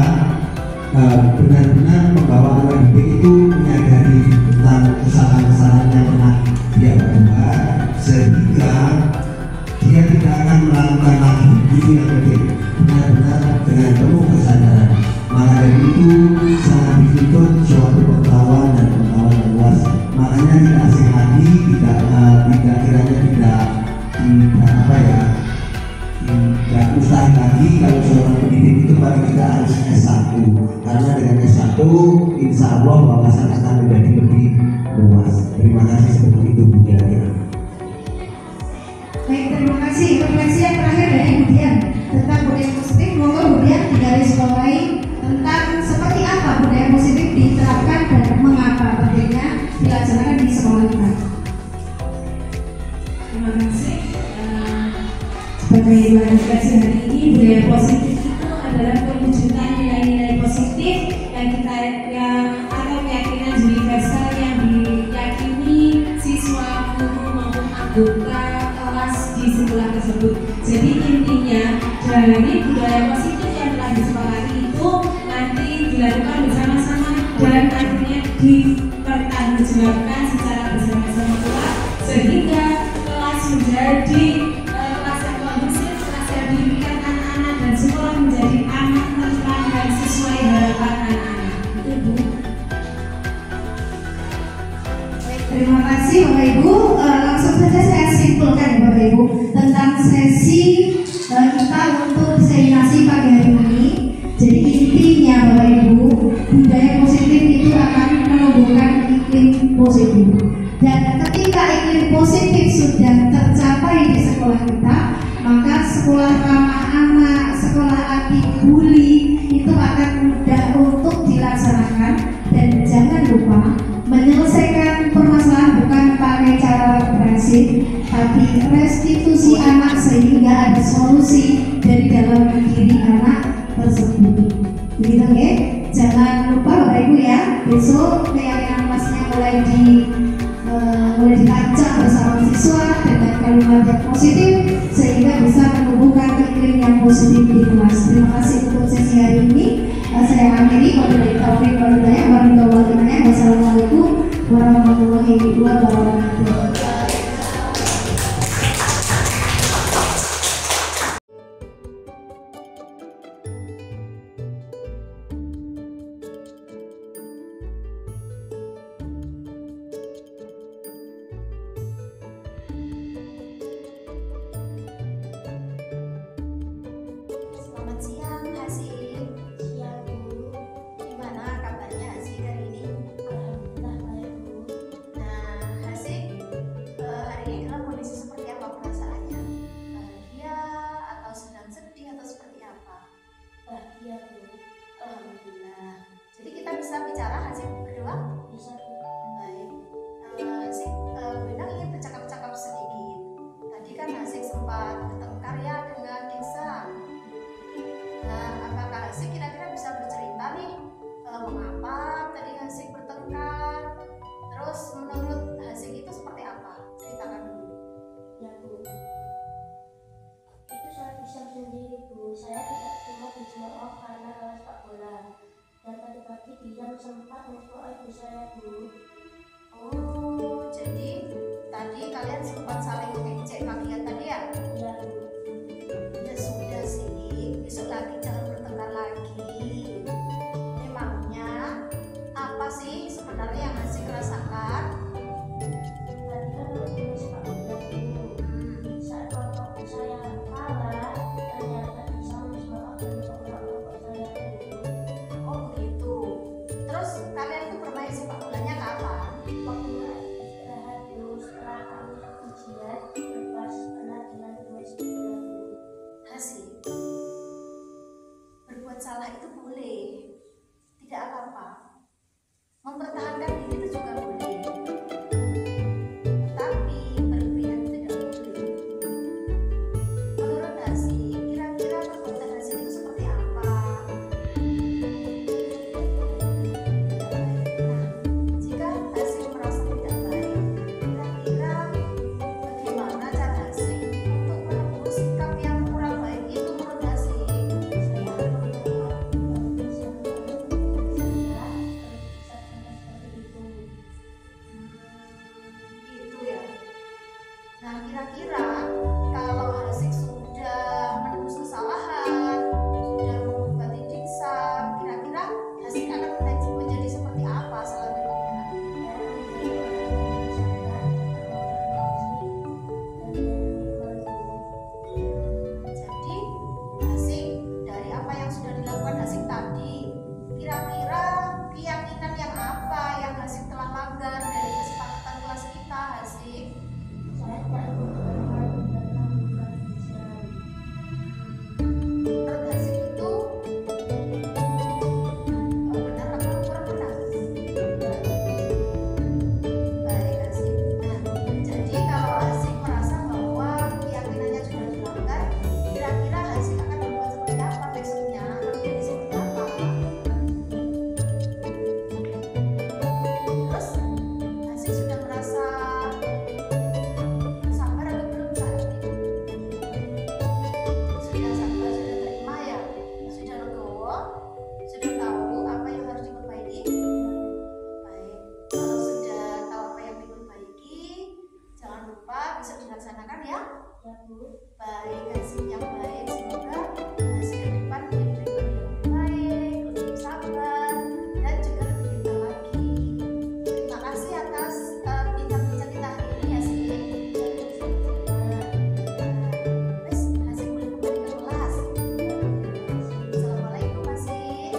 benar-benar membawa anak didik itu menyadari tentang kesalahan-kesalahan yang pernah dia buat, sehingga dia tidak akan melakukan lagi itu yang penting, benar-benar dengan penuh kesadaran. Maka dari itu sangat dituntut suatu pengetahuan dan pengetahuan yang luas. Makanya tidak asing lagi, tidak mustahil lagi kalau seorang pendidik itu paling tidak harus S1, karena dengan S1 insya Allah wawasan akan menjadi lebih luas. Terima kasih seperti itu Bu Dian. Baik, terima kasih. Refleksi yang terakhir dari Bu Dian tentang budaya positif. Monggo Bu Dian digarisbawahi tentang seperti apa budaya positif diterapkan dan mengapa pentingnya dilaksanakan di sekolah kita. Terima kasih. Sebagai refleksi hari ini, budaya positif itu adalah perwujudan nilai-nilai positif yang atau keyakinan universal yang diyakini siswa, guru maupun anggota kelas di sekolah tersebut. Jadi intinya dari budaya positif yang telah disepakati itu nanti dilakukan bersama-sama dan akhirnya dipertanggungjawabkan secara bersama-sama pula, sehingga kelas menjadi kelas yang kondusif, kelas yang didikan anak-anak dan sekolah menjadi tapi restitusi anak sehingga ada solusi dari dalam diri anak tersebut. Begitu ya. Jangan lupa Bapak Ibu ya, besok keyakinan kelasnya mulai dirancang bersama siswa dengan kalimat yang positif sehingga bisa menumbuhkan iklim yang positif di kelas. Terima kasih untuk sesi hari ini. Saya akhiri. Wabillahi taufiq wal hidayah. Wassalamualaikum warahmatullahi wabarakatuh. Selamat siang, Hasik. Siang, Bu. Gimana kabarnya Hasik hari ini? Alhamdulillah baik, Bu. Nah, Hasik, hari ini dalam kondisi seperti apa perasaannya? Bahagia atau sedang sedih atau seperti apa? Bahagia, Bu. Alhamdulillah. Jadi kita bisa bicara, Hasik, berdua? Bisa, Bu. Baik. Hasik, Bunda ingin bercakap-cakap sedikit. Tadi kan Hasik sempat bertengkar ya dengan Desa. Nah, apakah Hasik kira-kira bisa bercerita nih mengapa tadi Hasik bertengkar? Terus menurut Hasik itu seperti apa? Ceritakan dulu. Ya, Bu. Itu saya bisa sendiri, Bu. Saya tidak terima dijawab karena kalah sepak bola. Dan tadi pagi dia sempat mengukur ibu saya, Bu. Oh, jadi tadi kalian sempat saling mengejek kagian tadi ya? Ya, Bu. Ya sudah sih, besok lagi jangan bertengkar lagi. Memangnya apa sih sebenarnya yang Hasik rasakan? Tadi kan aku sepak bola, Bu. Saat kelompok saya kalah, ternyata bisa menjawab dan kelompok saya, Bu. Oh begitu. Terus kalian tuh bermain sepak bolanya kapan? Waktu istirahat dulu setelah kami ujian, lepas penat dengan dua sekolah, Bu. Hasik, berbuat salah itu boleh, tidak apa-apa. Mempertahankan diri itu juga boleh. Tapi berlebihan tidak boleh. Menurut Hasik, kira-kira perbuatan Hasik itu seperti apa? Nah, jika Hasik merasa tidak baik, kira-kira bagaimana cara Hasik untuk menegur sikap yang kurang baik itu menurut Hasik? Gitu ya. Nah, kira-kira kalau Hasik sudah menebus kesalahan, sudah mengobati Diksa, kira-kira Hasik akan menjadi seperti apa selanjutnya? Jadi, Hasik dari apa yang sudah dilakukan Hasik tadi, kira-kira keyakinan yang apa yang Hasik telah langgar dari kesepakatan kelas kita, Hasik? Saya tidak menggunakan dan melakukan ujian. Menurut Hasik itu benar atau kurang benar? Baik, Hasik. Nah, jadi kalau Hasik merasa bahwa keyakinannya sudah dilanggar, kira-kira Hasik akan berbuat seperti apa besoknya? Akan menjadi seperti apa? Terus Hasik sudah merasa sabar atau belum saat ini? Sudah sabar, sudah terima ya? Sudah legowo? Sudah tahu apa yang harus diperbaiki? Baik, kalau sudah tahu apa yang diperbaiki, jangan lupa bisa dilaksanakan ya. Ya, Bu. Baik, Hasik yang baik, semoga Hasik ke depan menjadi pribadi yang lebih baik, lebih sabar, dan juga lebih pintar lagi. Terima kasih atas bincang-bincang kita hari ini, Hasik. Terus Hasik boleh kembali ke kelas. Assalamualaikum, Hasik.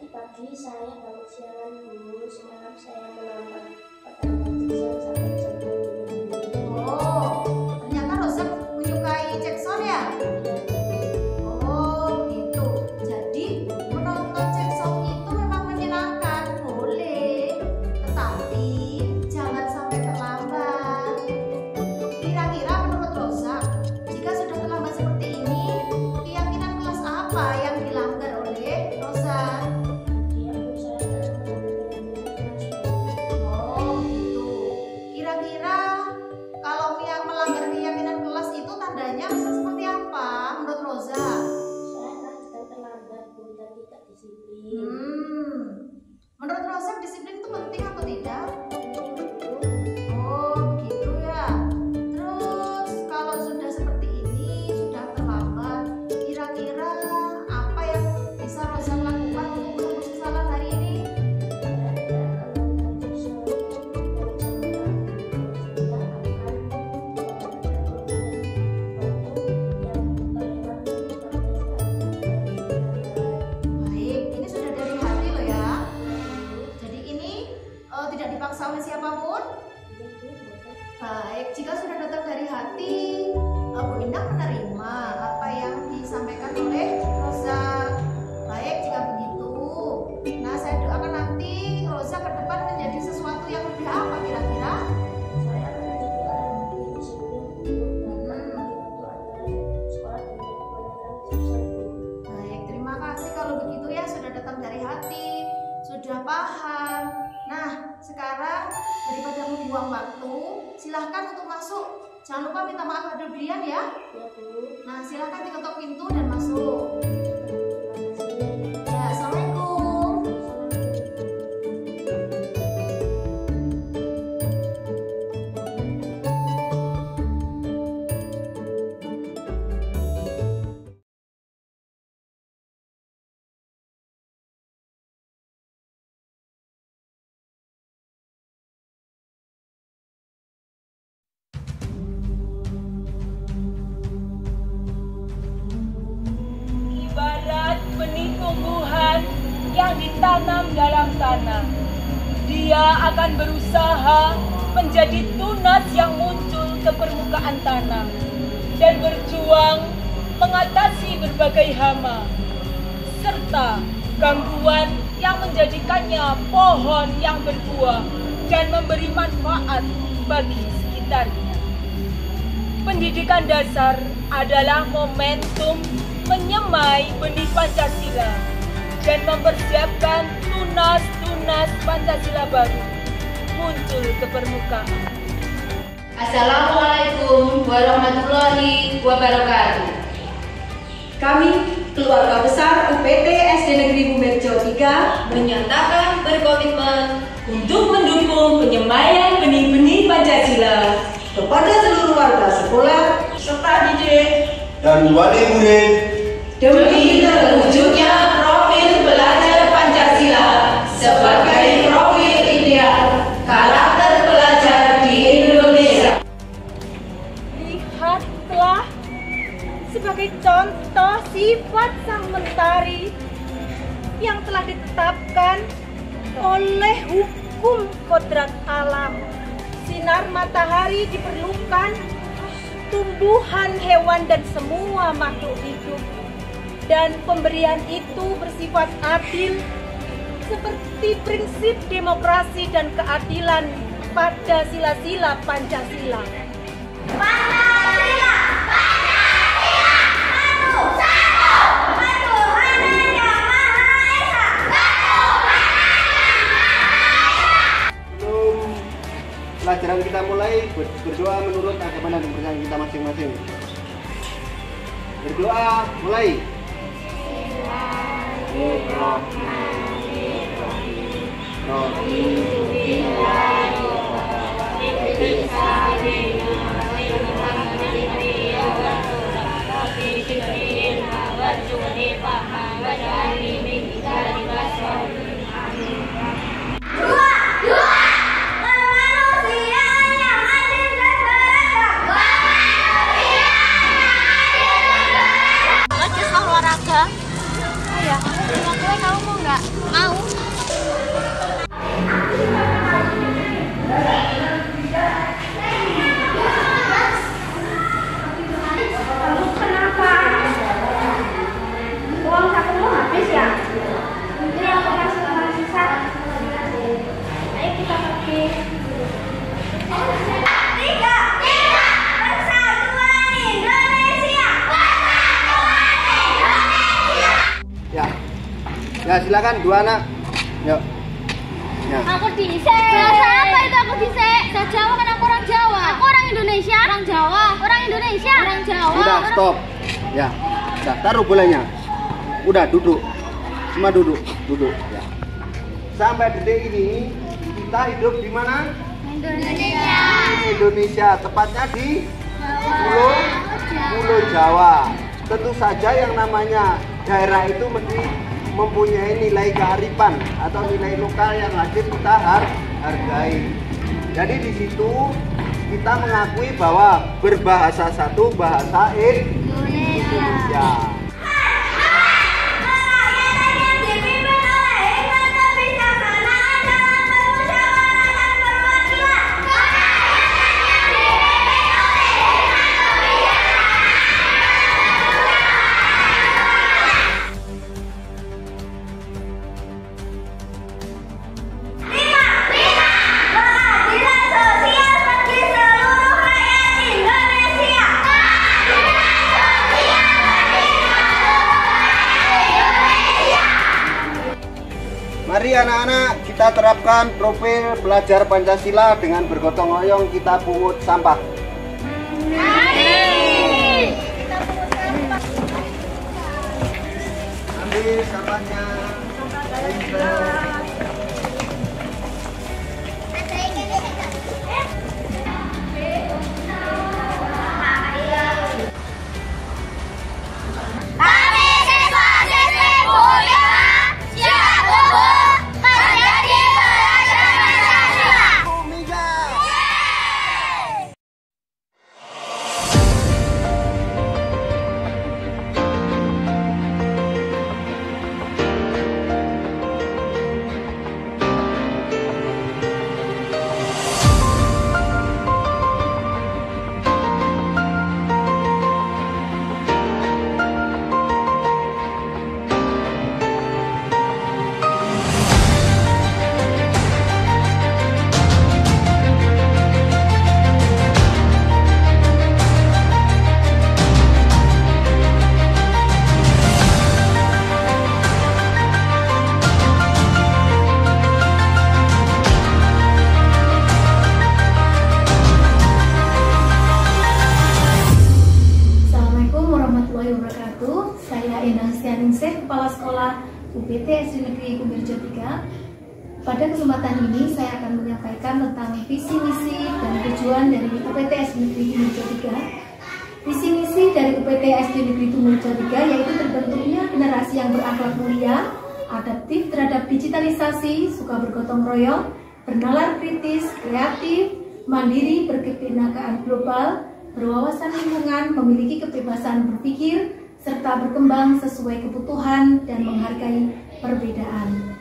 Tadi pagi saya bangun siangan Bu. Semalam saya menonton pertandingan Jackson sampai jam 2. Oh, ternyata Rosa menyukai Jackson ya? Oh, begitu. Jadi menonton Jackson itu memang menyenangkan, boleh. Tetapi jangan sampai terlambat. Kira-kira menurut Rosa, jika sudah terlambat seperti ini, keyakinan kelas apa yang dilanggar oleh Rosa? Dia Bu, saya harus menonton. Oh, gitu. Kira-kira kalau yang melanggar keyakinan kelas itu tandanya seperti apa menurut Rosa? Saya kan sedang terlambat Bu dan tidak disiplin. Menurut Rosa disiplin itu penting atau tidak? Penting Bu. Oh, begitu ya. Terus kalau sudah seperti ini, sudah terlambat, kira-kira apa yang bisa Rosa lakukan untuk menembus kesalahan hari ini? Saya tidak akan menonton Jackson dari jam 6. Saya akan Baik, ini sudah dari hati loh ya. Jadi ini tidak dipaksa oleh siapapun. Baik, jika sudah datang dari hati, Bu Indah menerima apa yang disampaikan oleh Rosa. Baik, jika begitu, nah saya doakan nanti Rosa ke depan menjadi sesuatu yang lebih apa kira-kira? Saya akan menjadi orang yang lebih disiplin Bu dan membantu anak sekolah dan menjadi pelajaran Jackson Bu. Baik, terima kasih kalau begitu ya, sudah datang dari hati, sudah paham. Nah, sekarang daripada membuang waktu, silahkan untuk masuk. Jangan lupa minta maaf pada Brian ya. Ya Bu. Nah, silahkan diketok pintu dan masuk. Terima kasih. Ya, Assalamualaikum. Ibarat benih tumbuhan yang ditanam dalam tanah. Dia akan berusaha menjadi tunas yang muncul ke permukaan tanah dan berjuang mengatasi berbagai hama serta gangguan yang menjadikannya pohon yang berbuah dan memberi manfaat bagi sekitarnya. Pendidikan dasar adalah momentum menyemai benih Pancasila dan mempersiapkan tunas-tunas Pancasila baru muncul ke permukaan. Assalamualaikum warahmatullahi wabarakatuh. Kami, keluarga besar UPT SD Negeri Bumerjo 3, menyatakan berkomitmen untuk mendukung penyemaian benih-benih Pancasila kepada seluruh warga sekolah, serta didik, dan wali murid demi terwujudnya profil pelajar Pancasila sebagai profil ideal karakter pelajar di Indonesia. Lihatlah sebagai contoh sifat sang mentari yang telah ditetapkan oleh hukum kodrat alam. Sinar matahari diperlukan tumbuhan, hewan, dan semua makhluk hidup. Dan pemberian itu bersifat adil seperti prinsip demokrasi dan keadilan pada sila-sila Pancasila. Pancasila, Pancasila, satu, satu Tuhan yang Maha Esa, satu Tuhan yang Maha Esa. Sebelum pelajaran kita mulai, berdoa menurut agama dan kepercayaan kita masing-masing. Berdoa, mulai. Olahraga. Oh ya, kira-kira kamu mau nggak? Mau. Ya silakan dua anak. Yuk. Ya. Aku dhisik. Bahasa apa itu aku dhisik? Bahasa Jawa kan aku orang Jawa. Aku orang Indonesia. Orang Jawa. Orang Indonesia. Orang Jawa. Udah stop. Ya. Udah taruh bolanya. Udah duduk. Cuma duduk. Ya. Sampai detik ini kita hidup di mana? Indonesia. Indonesia, tepatnya di Pulau Jawa. Tentu saja yang namanya daerah itu mesti mempunyai nilai kearifan atau nilai lokal yang wajib kita hargai. Jadi di situ kita mengakui bahwa berbahasa satu bahasa Indonesia. Mari anak-anak kita terapkan profil belajar Pancasila dengan bergotong royong kita pungut sampah. Mari. Kita pungut sampah. Ambil sampahnya. Kepala Sekolah UPT SD Negeri Kumirjo 3. Pada kesempatan ini saya akan menyampaikan tentang visi misi dan tujuan dari UPT SD Negeri Kumirjo 3. Visi misi dari UPT SD Negeri Kumirjo 3 yaitu terbentuknya generasi yang berakhlak mulia, adaptif terhadap digitalisasi, suka bergotong royong, bernalar kritis, kreatif, mandiri, berkebinekaan global, berwawasan lingkungan, memiliki kebebasan berpikir, serta berkembang sesuai kebutuhan dan menghargai perbedaan.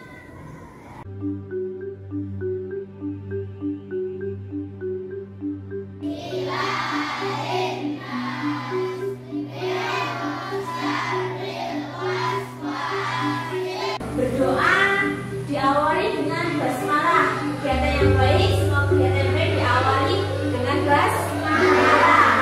Berdoa diawali dengan basmalah. Kegiatan yang baik, semua kegiatan yang baik diawali dengan basmalah.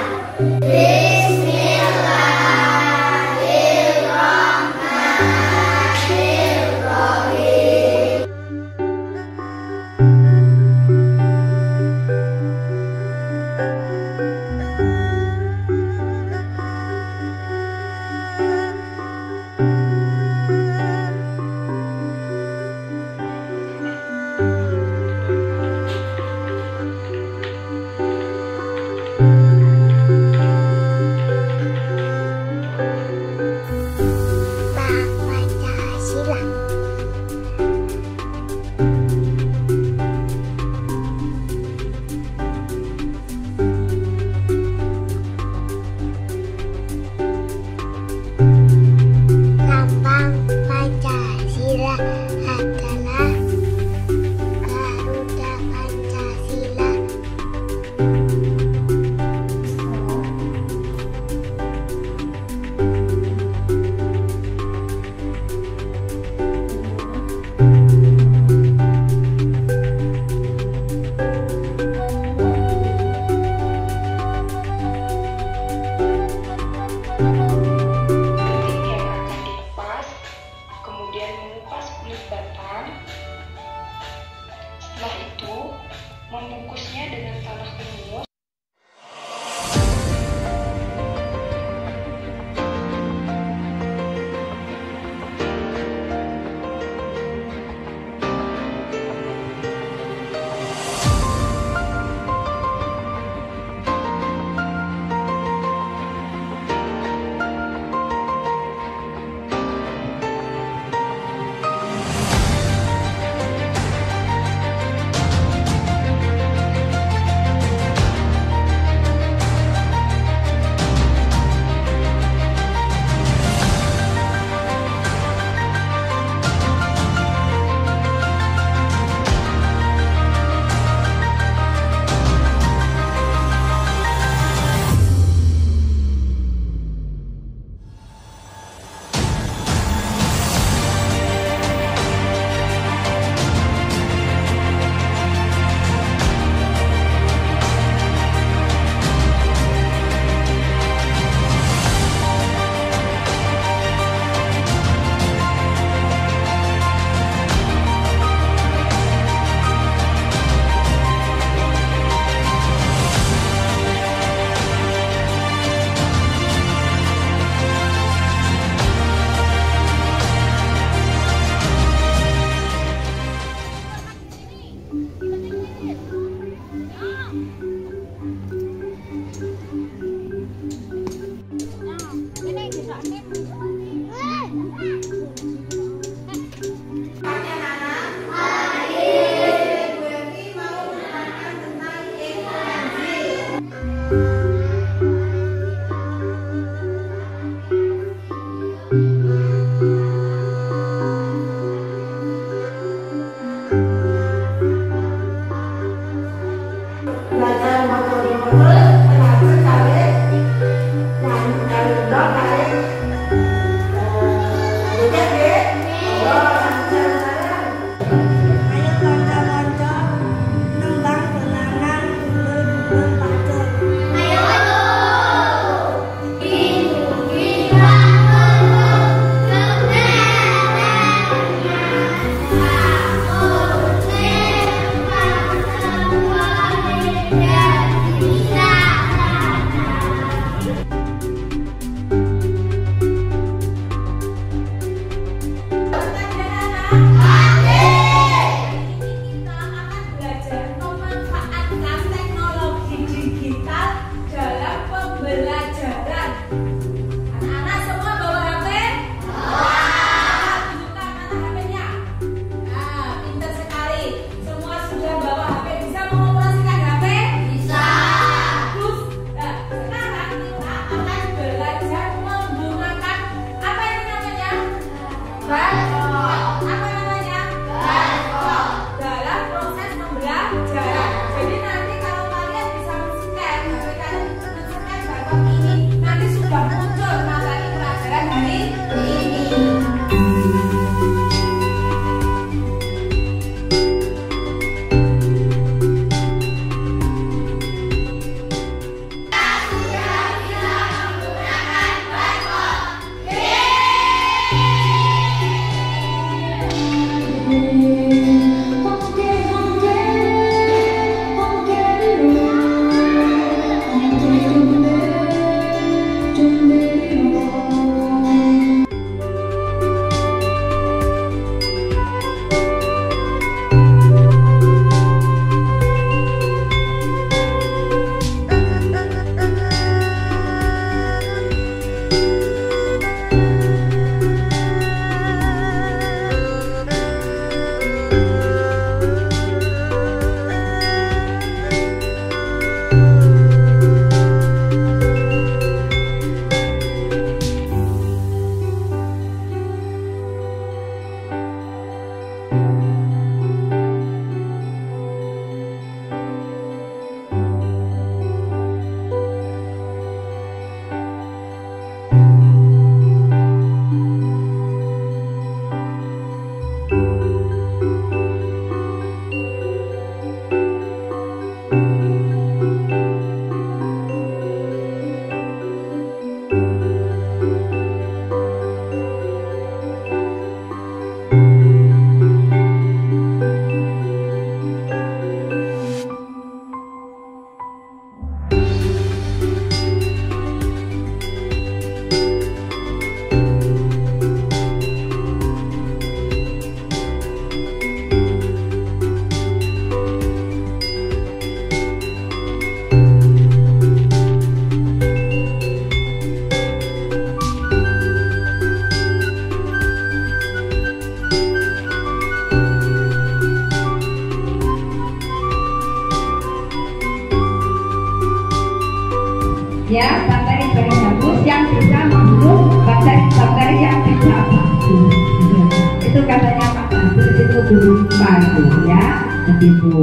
Ibu.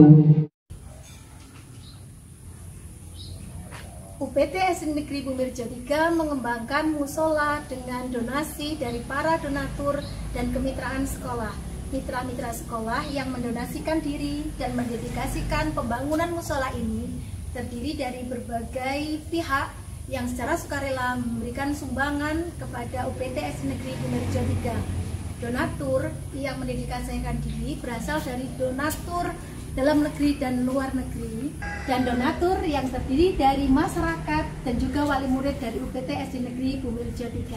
UPT SD Negeri Bumirjo 3 mengembangkan musola dengan donasi dari para donatur dan kemitraan sekolah. Mitra-mitra sekolah yang mendonasikan diri dan mendedikasikan pembangunan musola ini terdiri dari berbagai pihak yang secara sukarela memberikan sumbangan kepada UPT SD Negeri Bumirjo 3. Donatur yang mendedikasikan diri berasal dari donatur dalam negeri dan luar negeri, dan donatur yang terdiri dari masyarakat dan juga wali murid dari UPT SD Negeri Bumirjo 3.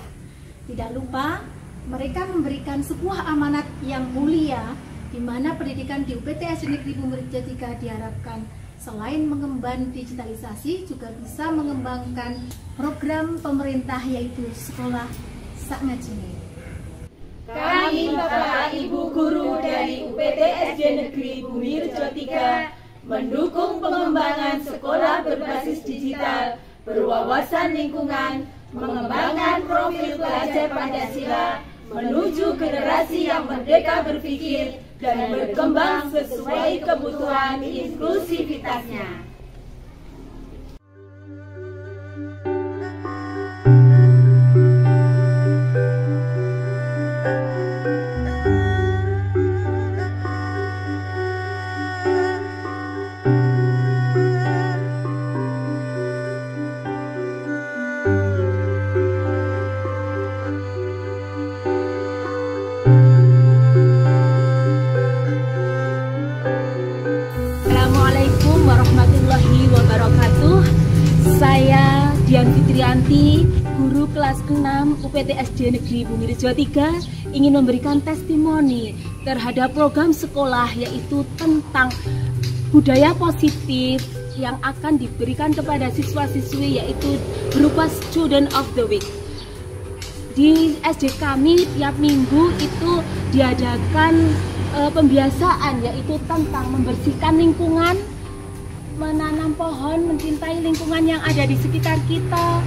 Tidak lupa, mereka memberikan sebuah amanat yang mulia, di mana pendidikan di UPT SD Negeri Bumirjo 3 diharapkan selain mengemban digitalisasi, juga bisa mengembangkan program pemerintah yaitu Sekolah Sak Ngajine. Kami Bapak Ibu Guru dari UPT SD Negeri Bumirjo 3 mendukung pengembangan sekolah berbasis digital, berwawasan lingkungan, mengembangkan profil pelajar Pancasila, menuju generasi yang merdeka berpikir dan berkembang sesuai kebutuhan inklusivitasnya. Saya Dian Fitrianti, guru kelas 6 UPT SD Negeri Bumirjo 3, ingin memberikan testimoni terhadap program sekolah yaitu tentang budaya positif yang akan diberikan kepada siswa-siswi, yaitu berupa Student of the Week. Di SD kami tiap minggu itu diadakan pembiasaan, yaitu tentang membersihkan lingkungan, menanam pohon, mencintai lingkungan yang ada di sekitar kita,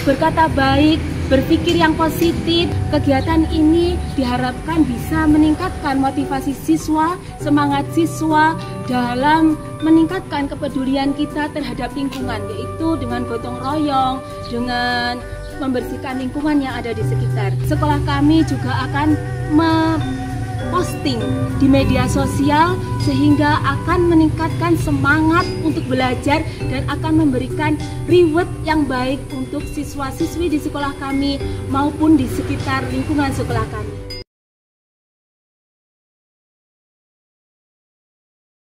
berkata baik, berpikir yang positif. Kegiatan ini diharapkan bisa meningkatkan motivasi siswa, semangat siswa dalam meningkatkan kepedulian kita terhadap lingkungan, yaitu dengan gotong royong, dengan membersihkan lingkungan yang ada di sekitar. Sekolah kami juga akan posting di media sosial sehingga akan meningkatkan semangat untuk belajar dan akan memberikan reward yang baik untuk siswa-siswi di sekolah kami maupun di sekitar lingkungan sekolah kami.